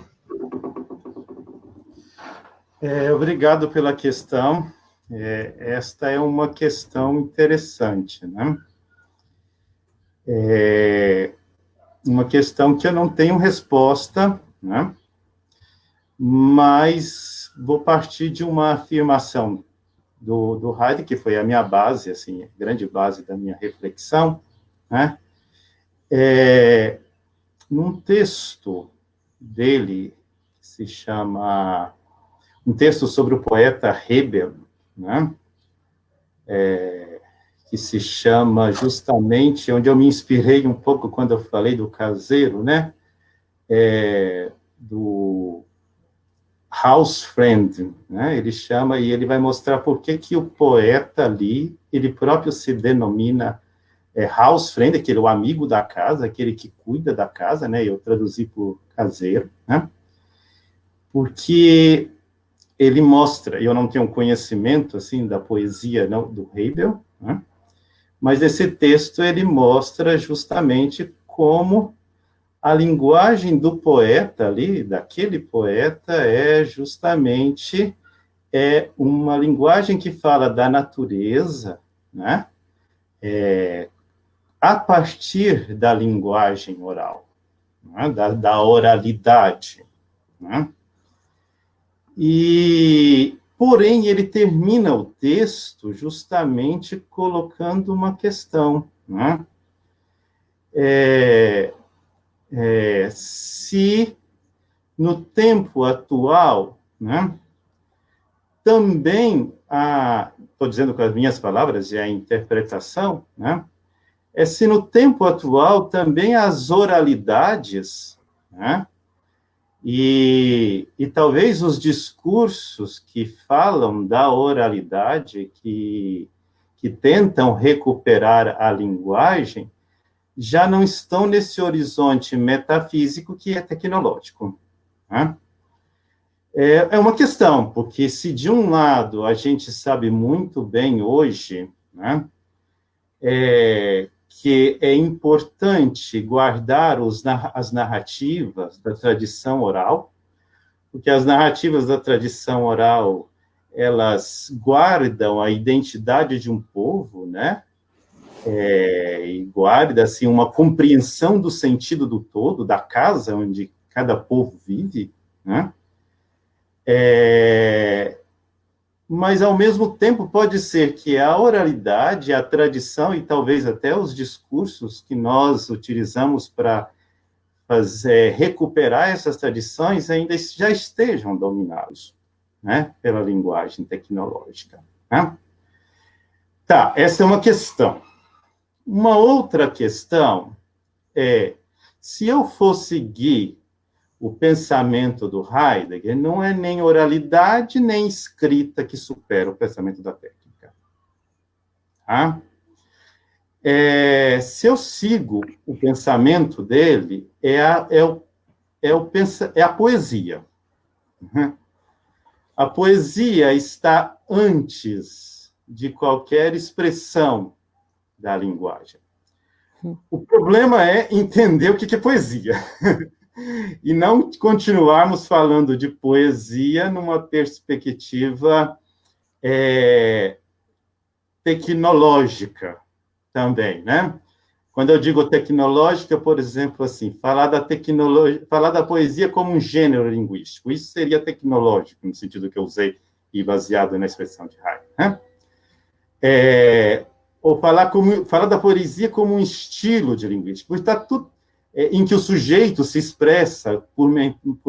Obrigado pela questão. Esta é uma questão interessante, né? Uma questão que eu não tenho resposta, né? Mas vou partir de uma afirmação do Heidegger, que foi a minha base, assim, a grande base da minha reflexão, né? Num texto dele, que se chama... um texto sobre o poeta Hegel, né? Que se chama justamente, onde eu me inspirei um pouco quando eu falei do caseiro, né? Do House Friend, né? Ele chama e ele vai mostrar por que o poeta ali, ele próprio se denomina House Friend, aquele o amigo da casa, aquele que cuida da casa, né? Eu traduzi por caseiro, né? Porque ele mostra, eu não tenho conhecimento, assim, da poesia não, do Hegel, né? Mas esse texto, ele mostra justamente como a linguagem do poeta ali, daquele poeta, é justamente uma linguagem que fala da natureza, né? A partir da linguagem oral, né? da oralidade, né? Porém, ele termina o texto justamente colocando uma questão, né? Se no tempo atual, né, também estou dizendo com as minhas palavras, e a interpretação, né, se no tempo atual também as oralidades, né, e talvez os discursos que falam da oralidade, que tentam recuperar a linguagem, já não estão nesse horizonte metafísico que é tecnológico, né? É uma questão, porque se de um lado a gente sabe muito bem hoje, né, que é importante guardar as narrativas da tradição oral, porque as narrativas da tradição oral, elas guardam a identidade de um povo, né? E guarda, assim, uma compreensão do sentido do todo, da casa onde cada povo vive, né? Mas, ao mesmo tempo, pode ser que a oralidade, a tradição e talvez até os discursos que nós utilizamos para recuperar essas tradições ainda já estejam dominados, né, pela linguagem tecnológica, né? Tá, essa é uma questão. Uma outra questão se eu for seguir o pensamento do Heidegger, não é nem oralidade, nem escrita que supera o pensamento da técnica. Tá? Se eu sigo o pensamento dele, é a poesia. A poesia está antes de qualquer expressão da linguagem. O problema é entender o que é poesia. E não continuarmos falando de poesia numa perspectiva tecnológica também, né? Quando eu digo tecnológica, por exemplo, assim, falar da poesia como um gênero linguístico, isso seria tecnológico, no sentido que eu usei e baseado na expressão de Heidegger, né? Ou falar da poesia como um estilo de linguística, porque está tudo em que o sujeito se expressa por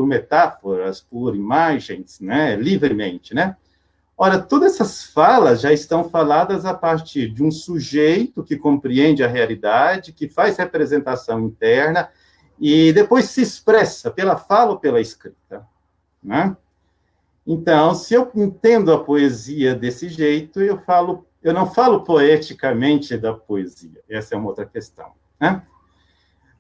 metáforas, por imagens, né, livremente, né? Ora, todas essas falas já estão faladas a partir de um sujeito que compreende a realidade, que faz representação interna e depois se expressa pela fala ou pela escrita, né? Então, se eu entendo a poesia desse jeito, eu não falo poeticamente da poesia. Essa é uma outra questão, né?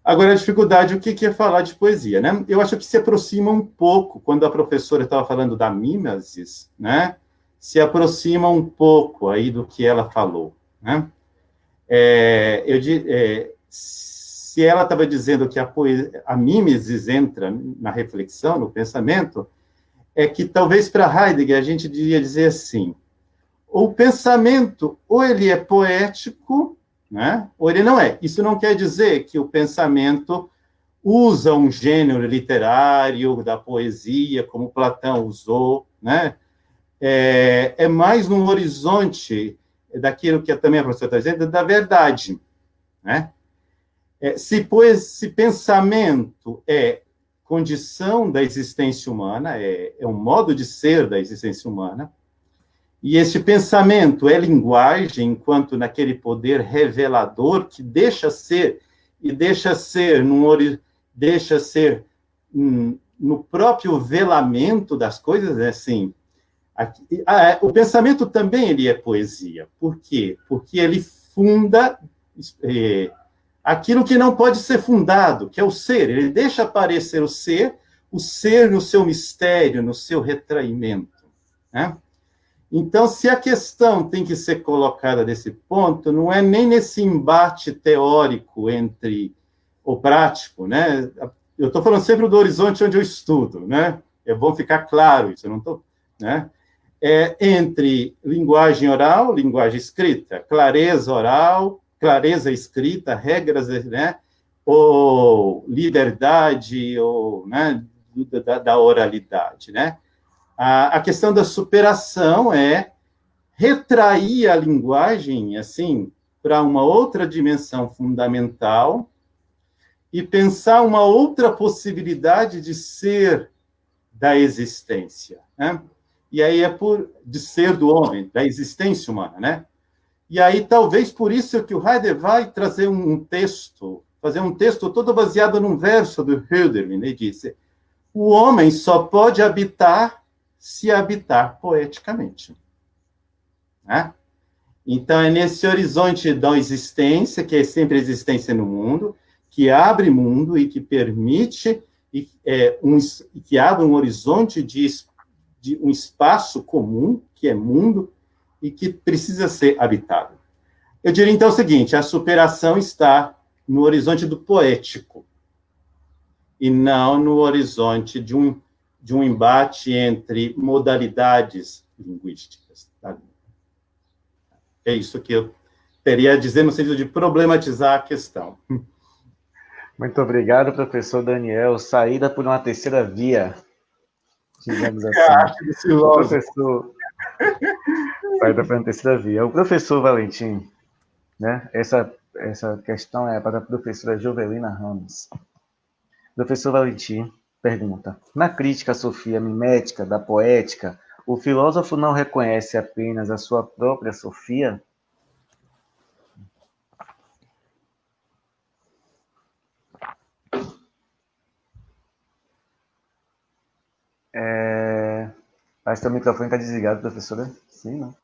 Agora, a dificuldade, o que é falar de poesia, né? Eu acho que se aproxima um pouco, quando a professora estava falando da mimesis, né? Se aproxima um pouco aí do que ela falou, né? Se ela estava dizendo que a mimesis entra na reflexão, no pensamento, é que talvez para Heidegger a gente deveria dizer assim: o pensamento, ou ele é poético, né? Ou ele não é. Isso não quer dizer que o pensamento usa um gênero literário da poesia, como Platão usou, né? É mais num horizonte daquilo que também a professora está dizendo, da verdade, né? Se pensamento é condição da existência humana, é um modo de ser da existência humana, e esse pensamento é linguagem, enquanto naquele poder revelador que deixa ser no próprio velamento das coisas, assim. O pensamento também ele é poesia. Por quê? Porque ele funda aquilo que não pode ser fundado, que é o ser. Ele deixa aparecer o ser no seu mistério, no seu retraimento, né? Então, se a questão tem que ser colocada nesse ponto, não é nem nesse embate teórico entre o prático, né? Eu estou falando sempre do horizonte onde eu estudo, né? É bom ficar claro isso, eu não estou, né? Entre linguagem oral, linguagem escrita, clareza oral, clareza escrita, regras, né? Ou liberdade, ou, né? da oralidade, né? A questão da superação é retrair a linguagem, assim, para uma outra dimensão fundamental e pensar uma outra possibilidade de ser da existência, né? E aí de ser do homem, da existência humana, né? E aí, talvez por isso que o Heidegger vai trazer fazer um texto todo baseado num verso do Hölderlin. Ele disse: o homem só pode habitar se habitar poeticamente, né? Então, é nesse horizonte da existência, que é sempre a existência no mundo, que abre mundo e que permite, que abre um horizonte de um espaço comum, que é mundo, e que precisa ser habitado. Eu diria, então, o seguinte: a superação está no horizonte do poético, e não no horizonte de um embate entre modalidades linguísticas. Tá? É isso que eu teria a dizer no sentido de problematizar a questão. Muito obrigado, professor Daniel. Saída por uma terceira via, digamos assim. Saída por uma terceira via. O professor Valentim, né? Essa questão é para a professora Jovelina Ramos. Professor Valentim pergunta: na crítica à sofia mimética da poética, o filósofo não reconhece apenas a sua própria sofia? Acho que o microfone está desligado, professora. Sim, não?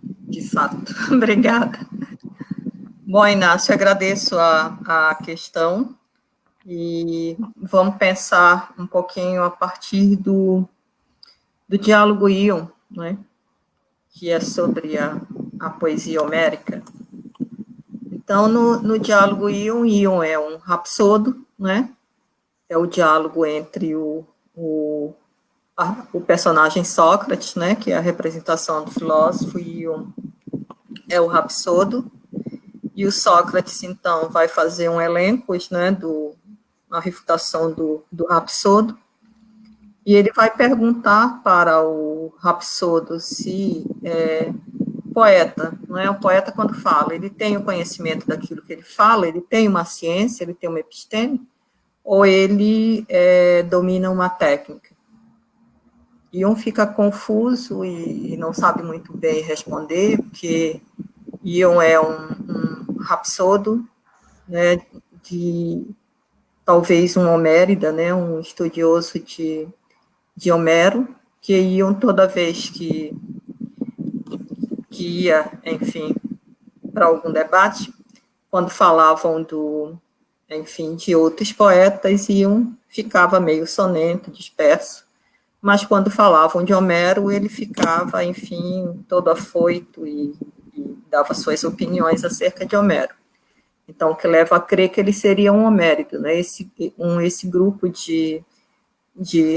De fato, obrigada. Bom, Inácio, agradeço a questão e vamos pensar um pouquinho a partir do diálogo Ion, né, que é sobre a poesia homérica. Então, no diálogo Ion é um rapsodo, né, é o diálogo entre o personagem Sócrates, né, que é a representação do filósofo, e Ion é o rapsodo. E o Sócrates, então, vai fazer um elenco, né, a refutação do rapsodo. E ele vai perguntar para o Rapsodo se poeta, não é? O poeta, quando fala, ele tem o conhecimento daquilo que ele fala, ele tem uma ciência, ele tem uma episteme, ou ele domina uma técnica? E um fica confuso e não sabe muito bem responder, porque Ion é um rapsodo, né, de talvez um Homérida, né, um estudioso de Homero, que Ion, toda vez que ia, enfim, para algum debate, quando falavam enfim, de outros poetas, Ion ficava meio sonento, disperso, mas quando falavam de Homero, ele ficava, enfim, todo afoito e dava suas opiniões acerca de Homero. Então, o que leva a crer que ele seria um homérido, né? Esse grupo de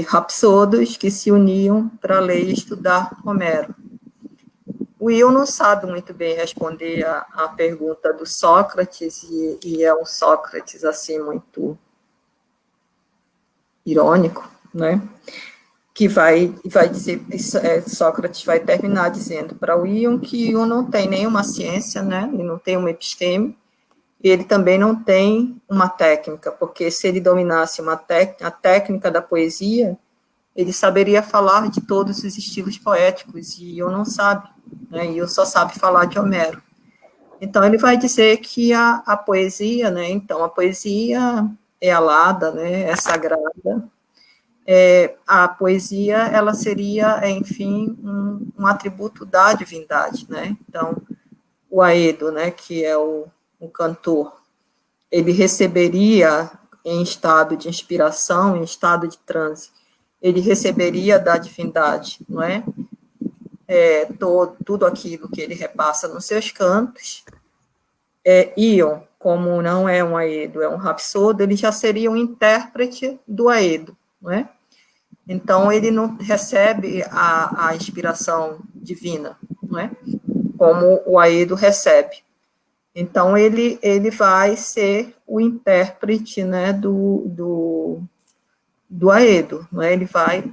rapsodos que se uniam para ler e estudar Homero. O Will não sabe muito bem responder a pergunta do Sócrates, e é um Sócrates, assim, muito irônico, né? Que vai dizer, Sócrates vai terminar dizendo para o Ion que Ion não tem nenhuma ciência, né? Ele não tem uma episteme, e ele também não tem uma técnica, porque se ele dominasse a técnica da poesia, ele saberia falar de todos os estilos poéticos, e Ion não sabe, né? Ion só sabe falar de Homero. Então, ele vai dizer que a poesia, né? Então, a poesia é alada, né? É sagrada. A poesia, ela seria, enfim, um atributo da divindade, né? Então, o Aedo, né, que é o cantor, ele receberia em estado de inspiração, em estado de transe, ele receberia da divindade, não é? Tudo aquilo que ele repassa nos seus cantos. Ion, como não é um Aedo, é um rapsodo, ele já seria um intérprete do Aedo, não é? Então, ele não recebe a inspiração divina, não é? Como o Aedo recebe. Então, ele vai ser o intérprete, né, do Aedo, não é? Ele vai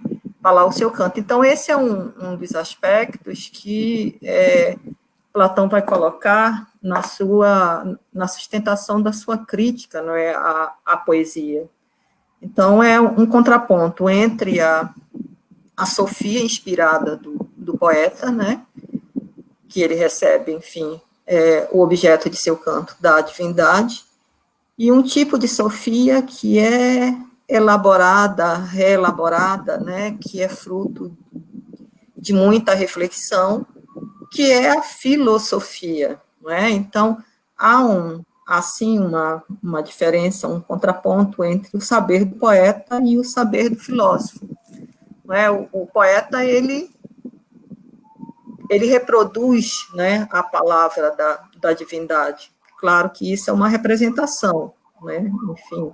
falar o seu canto. Então, esse é um dos aspectos que Platão vai colocar na sustentação da sua crítica, não é, à poesia. Então, é um contraponto entre a sofia inspirada do poeta, né, que ele recebe, enfim, o objeto de seu canto da divindade, e um tipo de sofia que é elaborada, reelaborada, né, que é fruto de muita reflexão, que é a filosofia, não é? Então, há assim, uma diferença, um contraponto entre o saber do poeta e o saber do filósofo. Não é? O poeta, ele reproduz, né, a palavra da divindade. Claro que isso é uma representação, né? Enfim.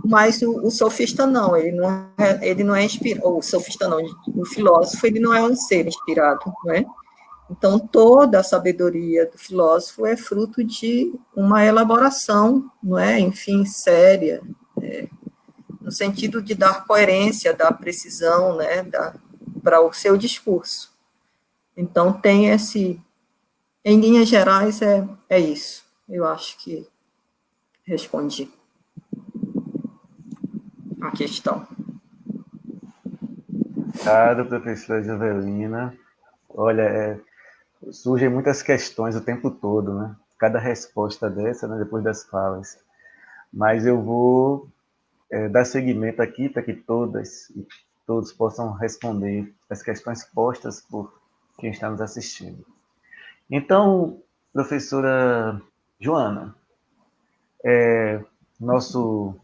Mas o sofista não, ele não é inspirado, o sofista não, o filósofo, ele não é um ser inspirado, não é? Então, toda a sabedoria do filósofo é fruto de uma elaboração, não é? Enfim, séria, no sentido de dar coerência, dar precisão, né? Para o seu discurso. Então, tem em linhas gerais, é isso. Eu acho que respondi a questão. Obrigado, professora Jovelina. Olha, surgem muitas questões o tempo todo, né? Cada resposta dessa, né, depois das falas. Mas eu vou dar seguimento aqui para que todos possam responder as questões postas por quem está nos assistindo. Então, professora Joana, nosso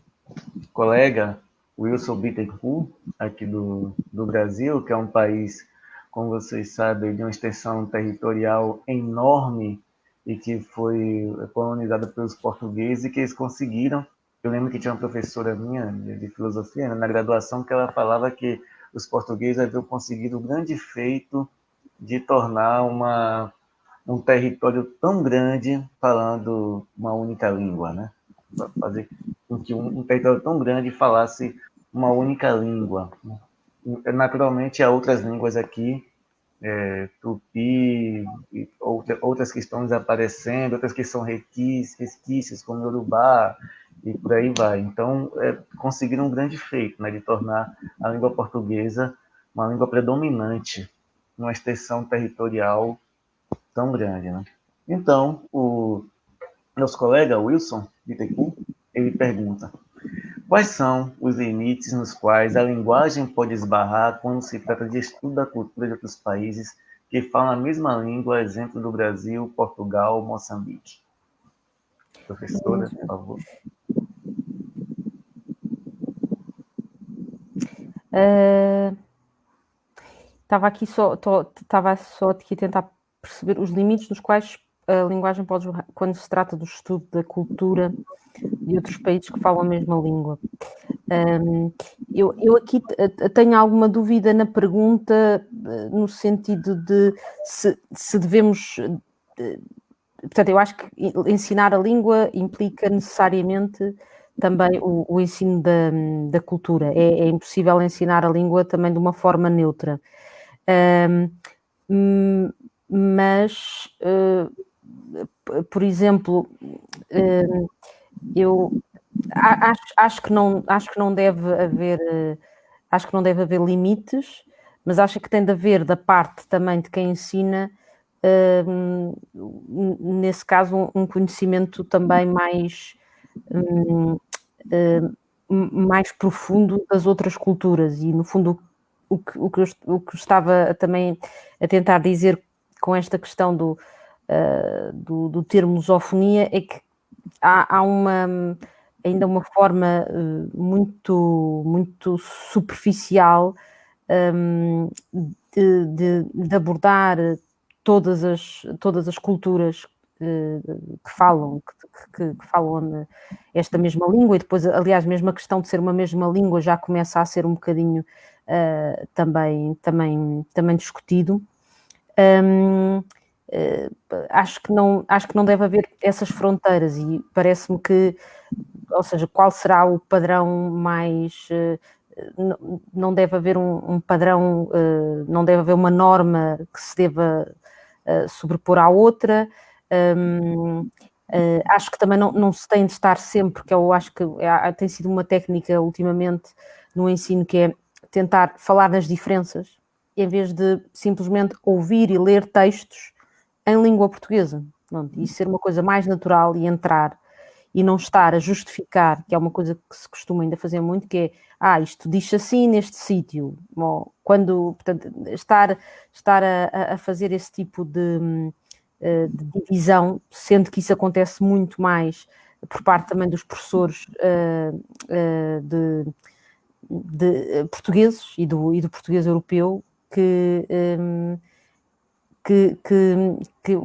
colega Wilson Bittencourt, aqui do Brasil, que é um país, como vocês sabem, de uma extensão territorial enorme e que foi colonizado pelos portugueses e que eles conseguiram. Eu lembro que tinha uma professora minha de filosofia, na graduação, que ela falava que os portugueses haviam conseguido o grande feito de tornar um território tão grande falando uma única língua, né? Fazer com que um território tão grande falasse uma única língua. Naturalmente, há outras línguas aqui, tupi, e outras que estão desaparecendo, outras que são resquícios, como Yorubá, e por aí vai. Então, conseguiram um grande feito, né, de tornar a língua portuguesa uma língua predominante, numa extensão territorial tão grande, né? Então, o nosso colega Wilson Bittencourt, ele pergunta: quais são os limites nos quais a linguagem pode esbarrar quando se trata de estudo da cultura de outros países que falam a mesma língua, exemplo do Brasil, Portugal, Moçambique? Professora, por favor. Estava só aqui a tentar perceber os limites nos quais a linguagem pode esbarrar quando se trata do estudo da cultura de outros países que falam a mesma língua. Eu aqui tenho alguma dúvida na pergunta, no sentido de se devemos... Portanto, eu acho que ensinar a língua implica necessariamente também o ensino da cultura. É impossível ensinar a língua também de uma forma neutra. Mas, por exemplo, eu acho que não deve haver limites, mas acho que tem de haver da parte também de quem ensina, nesse caso, um conhecimento também mais profundo das outras culturas. E, no fundo, o que eu estava também a tentar dizer com esta questão do termo lusofonia é que há ainda uma forma muito superficial de abordar todas as culturas que falam esta mesma língua, e depois, aliás, mesmo a questão de ser uma mesma língua já começa a ser um bocadinho também discutido. Acho que não deve haver essas fronteiras, e parece-me que, ou seja, qual será o padrão mais... não deve haver um padrão, não deve haver uma norma que se deva sobrepor à outra. Acho que também não se tem de estar sempre, porque eu acho que tem sido uma técnica ultimamente no ensino, que é tentar falar das diferenças, em vez de simplesmente ouvir e ler textos em língua portuguesa. E ser uma coisa mais natural e entrar, e não estar a justificar, que é uma coisa que se costuma ainda fazer muito, que é, isto diz assim neste sítio. Portanto, estar a fazer esse tipo de divisão, sendo que isso acontece muito mais por parte também dos professores de portugueses e do português europeu, que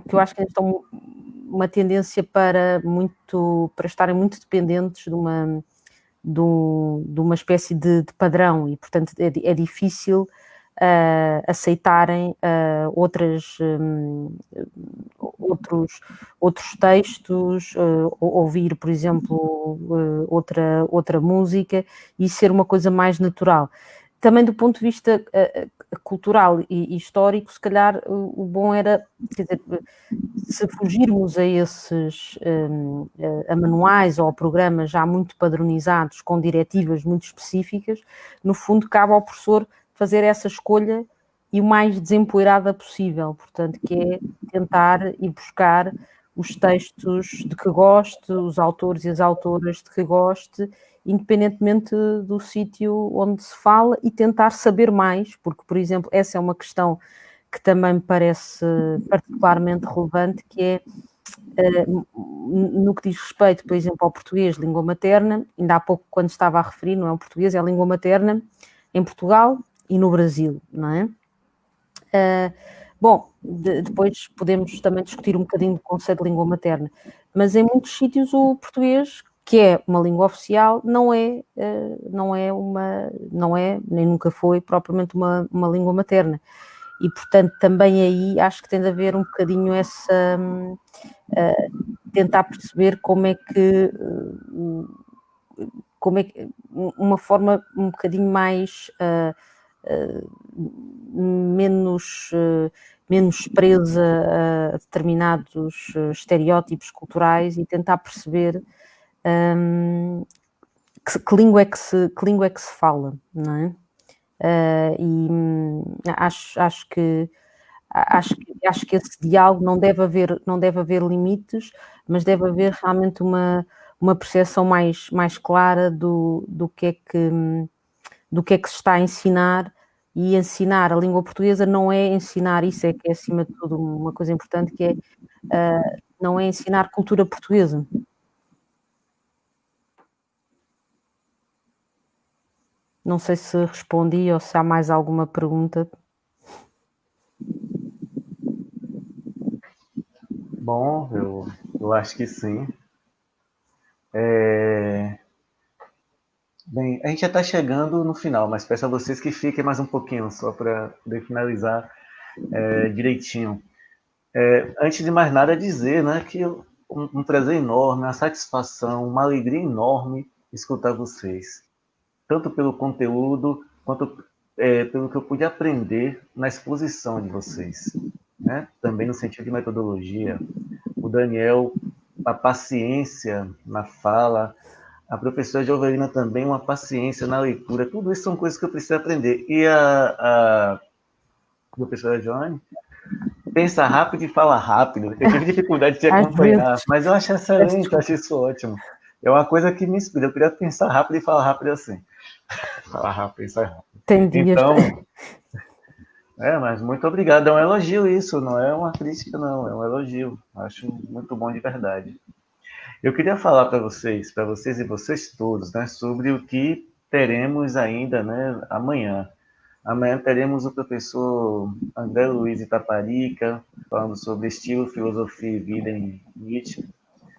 eu acho que eles estão uma tendência para estarem muito dependentes de uma espécie de padrão, e, portanto, é difícil aceitarem outros textos, ouvir, por exemplo, outra música, e ser uma coisa mais natural. Também do ponto de vista cultural e histórico, se calhar o bom era, quer dizer, se fugirmos a esses a manuais ou a programas já muito padronizados, com diretivas muito específicas, no fundo cabe ao professor fazer essa escolha e o mais desempoeirada possível, portanto, que é tentar ir buscar os textos de que goste, os autores e as autoras de que goste, independentemente do sítio onde se fala, e tentar saber mais, porque, por exemplo, essa é uma questão que também me parece particularmente relevante, que é no que diz respeito, por exemplo, ao português, língua materna. Ainda há pouco, quando estava a referir, não é o português, é a língua materna em Portugal e no Brasil, não é? Depois podemos também discutir um bocadinho do conceito de língua materna, mas em muitos sítios o português, que é uma língua oficial, não é, nem nunca foi propriamente uma língua materna. E, portanto, também aí acho que tem de haver um bocadinho essa... tentar perceber como é como é que, uma forma um bocadinho mais menos presa a determinados estereótipos culturais e tentar perceber que língua é que se fala, não é? E acho que esse diálogo não deve haver limites, mas deve haver realmente uma percepção mais clara do que é que se está a ensinar, e ensinar a língua portuguesa não é ensinar, isso é que é acima de tudo uma coisa importante, que é não é ensinar cultura portuguesa. Não sei se respondi ou se há mais alguma pergunta. Bom, eu acho que sim. Bem, a gente já está chegando no final, mas peço a vocês que fiquem mais um pouquinho, só para poder finalizar direitinho. Antes de mais nada, dizer, né, que um prazer enorme, uma satisfação, uma alegria enorme escutar vocês. Tanto pelo conteúdo, quanto pelo que eu pude aprender na exposição de vocês. Né? Também no sentido de metodologia. O Daniel, a paciência na fala, a professora Jovelina também, uma paciência na leitura. Tudo isso são coisas que eu preciso aprender. E a professora Joane pensa rápido e fala rápido. Eu tive dificuldade de acompanhar, mas eu acho excelente, eu acho isso ótimo. É uma coisa que me inspira. Eu queria pensar rápido e falar rápido assim. Falar rápido, pensar rápido. Então, mas muito obrigado. É um elogio isso, não é uma crítica, não. É um elogio. Acho muito bom de verdade. Eu queria falar para vocês e vocês todos, né, sobre o que teremos ainda, né, amanhã. Amanhã teremos o professor André Luiz Itaparica, falando sobre estilo, filosofia e vida em Nietzsche.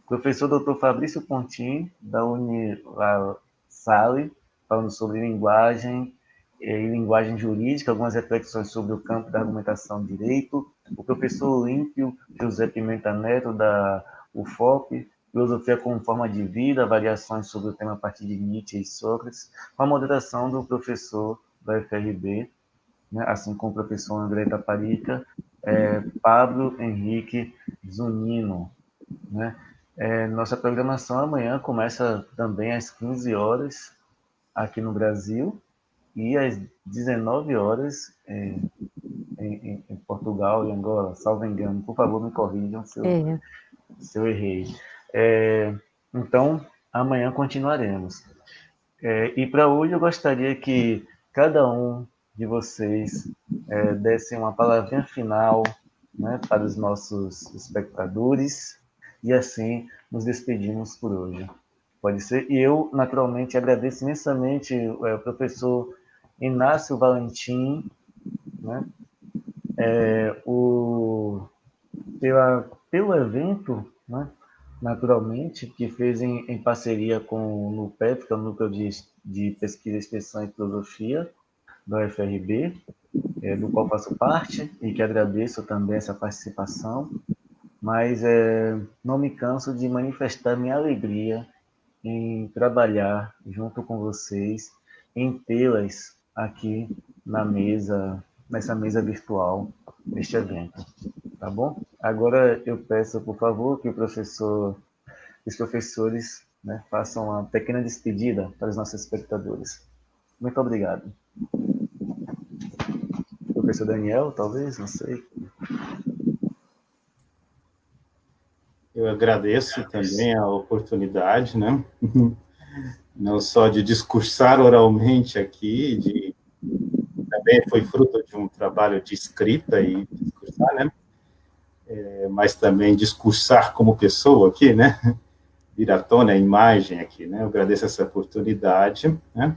Professor Dr. Fabrício Pontin, da Unilasalle, falando sobre linguagem e linguagem jurídica, algumas reflexões sobre o campo da argumentação de direito. O professor Olímpio José Pimenta Neto, da UFOP, filosofia como forma de vida, variações sobre o tema a partir de Nietzsche e Sócrates, com a moderação do professor da FRB, né, assim como o professor André Itaparica, Pablo Henrique Zunino. Né? Nossa programação amanhã começa também às 15 horas aqui no Brasil e às 19 horas em Portugal e Angola, salvo engano. Por favor, me corrijam se eu errei. Então, amanhã continuaremos. E para hoje eu gostaria que cada um de vocês desse uma palavrinha final, né, para os nossos espectadores, e assim nos despedimos por hoje. Pode ser? E eu, naturalmente, agradeço imensamente o professor Inácio Valentim, né, pelo evento, né, naturalmente, que fez em parceria com o NUPEF, que é o Núcleo de Pesquisa, Extensão e Filosofia, da UFRB, do qual faço parte, e que agradeço também essa participação, mas não me canso de manifestar minha alegria em trabalhar junto com vocês, em tê-las aqui nessa mesa virtual, neste evento. Tá bom? Agora eu peço, por favor, que os professores, né, façam uma pequena despedida para os nossos espectadores. Muito obrigado. Professor Daniel, talvez, não sei. Eu agradeço também a oportunidade, né? Não só de discursar oralmente aqui, também foi fruto de um trabalho de escrita e discursar, né? Mas também discursar como pessoa aqui, né? Vir à tona a imagem aqui, né? Eu agradeço essa oportunidade, né?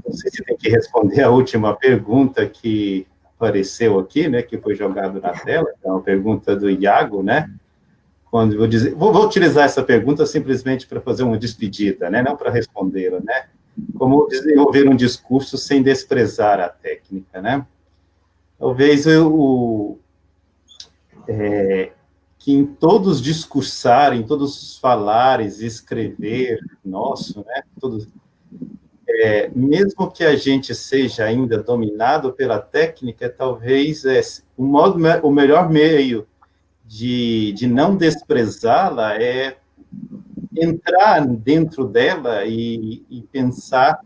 Não sei se tem que responder a última pergunta que apareceu aqui, né? Que foi jogado na tela, é uma pergunta do Iago, né? Quando vou utilizar essa pergunta simplesmente para fazer uma despedida, né? Não para respondê-la, né? Como desenvolver um discurso sem desprezar a técnica, né? Talvez que em todos discursar, em todos os falares, escrever nosso, né, todos, mesmo que a gente seja ainda dominado pela técnica, talvez o melhor meio de não desprezá-la é entrar dentro dela e pensar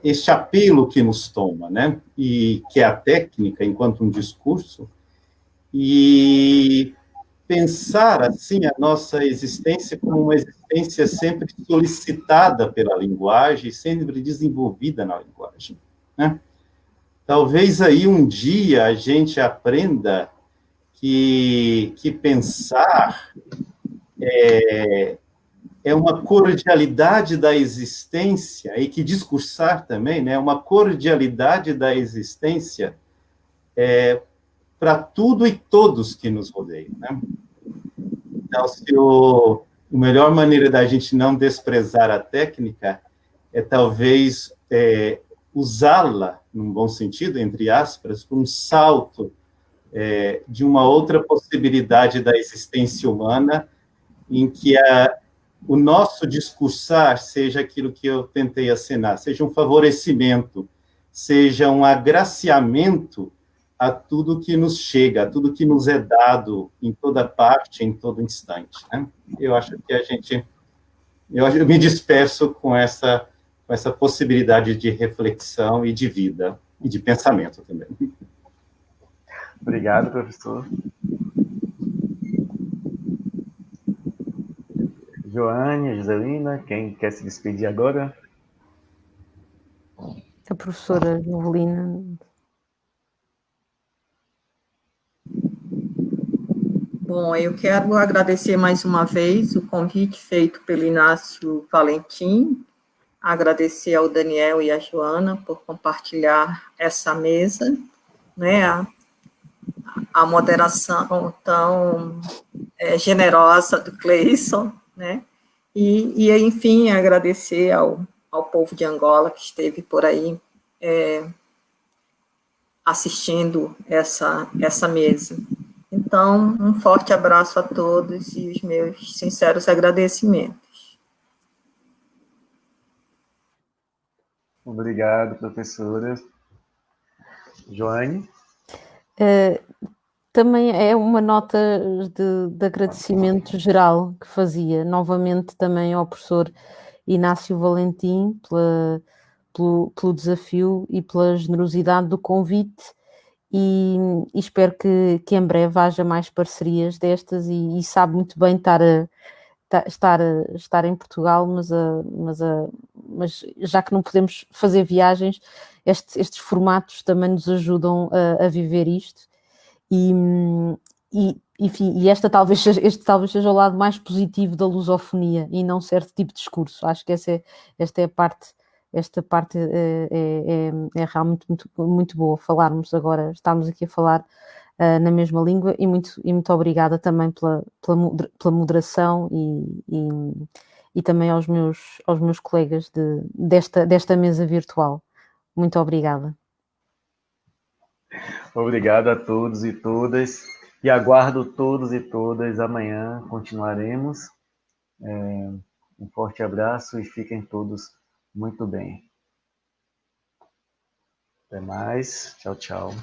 este apelo que nos toma, né? E que é a técnica enquanto um discurso, e pensar assim a nossa existência como uma existência sempre solicitada pela linguagem, sempre desenvolvida na linguagem, né? Talvez aí um dia a gente aprenda que pensar é uma cordialidade da existência, e que discursar também, né, uma cordialidade da existência para tudo e todos que nos rodeiam, né? Então, se a melhor maneira da gente não desprezar a técnica é talvez usá-la, num bom sentido, entre aspas, como um salto de uma outra possibilidade da existência humana, em que o nosso discursar seja aquilo que eu tentei acenar, seja um favorecimento, seja um agraciamento a tudo que nos chega, a tudo que nos é dado em toda parte, em todo instante, né? Eu acho que eu me despeço com essa possibilidade de reflexão e de vida, e de pensamento também. Obrigado, professor. Joane, Joselina, quem quer se despedir agora? A professora Jovelina. Bom, eu quero agradecer mais uma vez o convite feito pelo Inácio Valentim, agradecer ao Daniel e à Joana por compartilhar essa mesa, né, a moderação tão generosa do Cleison, né, e enfim, agradecer ao povo de Angola que esteve por aí assistindo essa mesa. Então, um forte abraço a todos e os meus sinceros agradecimentos. Obrigado, professora. Joane? Também é uma nota de agradecimento geral que fazia, novamente também ao professor Inácio Valentim pelo desafio e pela generosidade do convite, e espero que em breve haja mais parcerias destas, e sabe muito bem estar em Portugal, mas já que não podemos fazer viagens, estes formatos também nos ajudam a viver isto. Enfim, este talvez seja o lado mais positivo da lusofonia, e não certo tipo de discurso. Acho que esta parte é realmente muito boa, falarmos aqui a falar na mesma língua, e muito obrigada também pela moderação, e também aos meus colegas desta mesa virtual. Muito obrigada. Obrigado a todos e todas, e aguardo todos e todas amanhã. Continuaremos. Um forte abraço e fiquem todos muito bem. Até mais. Tchau, tchau.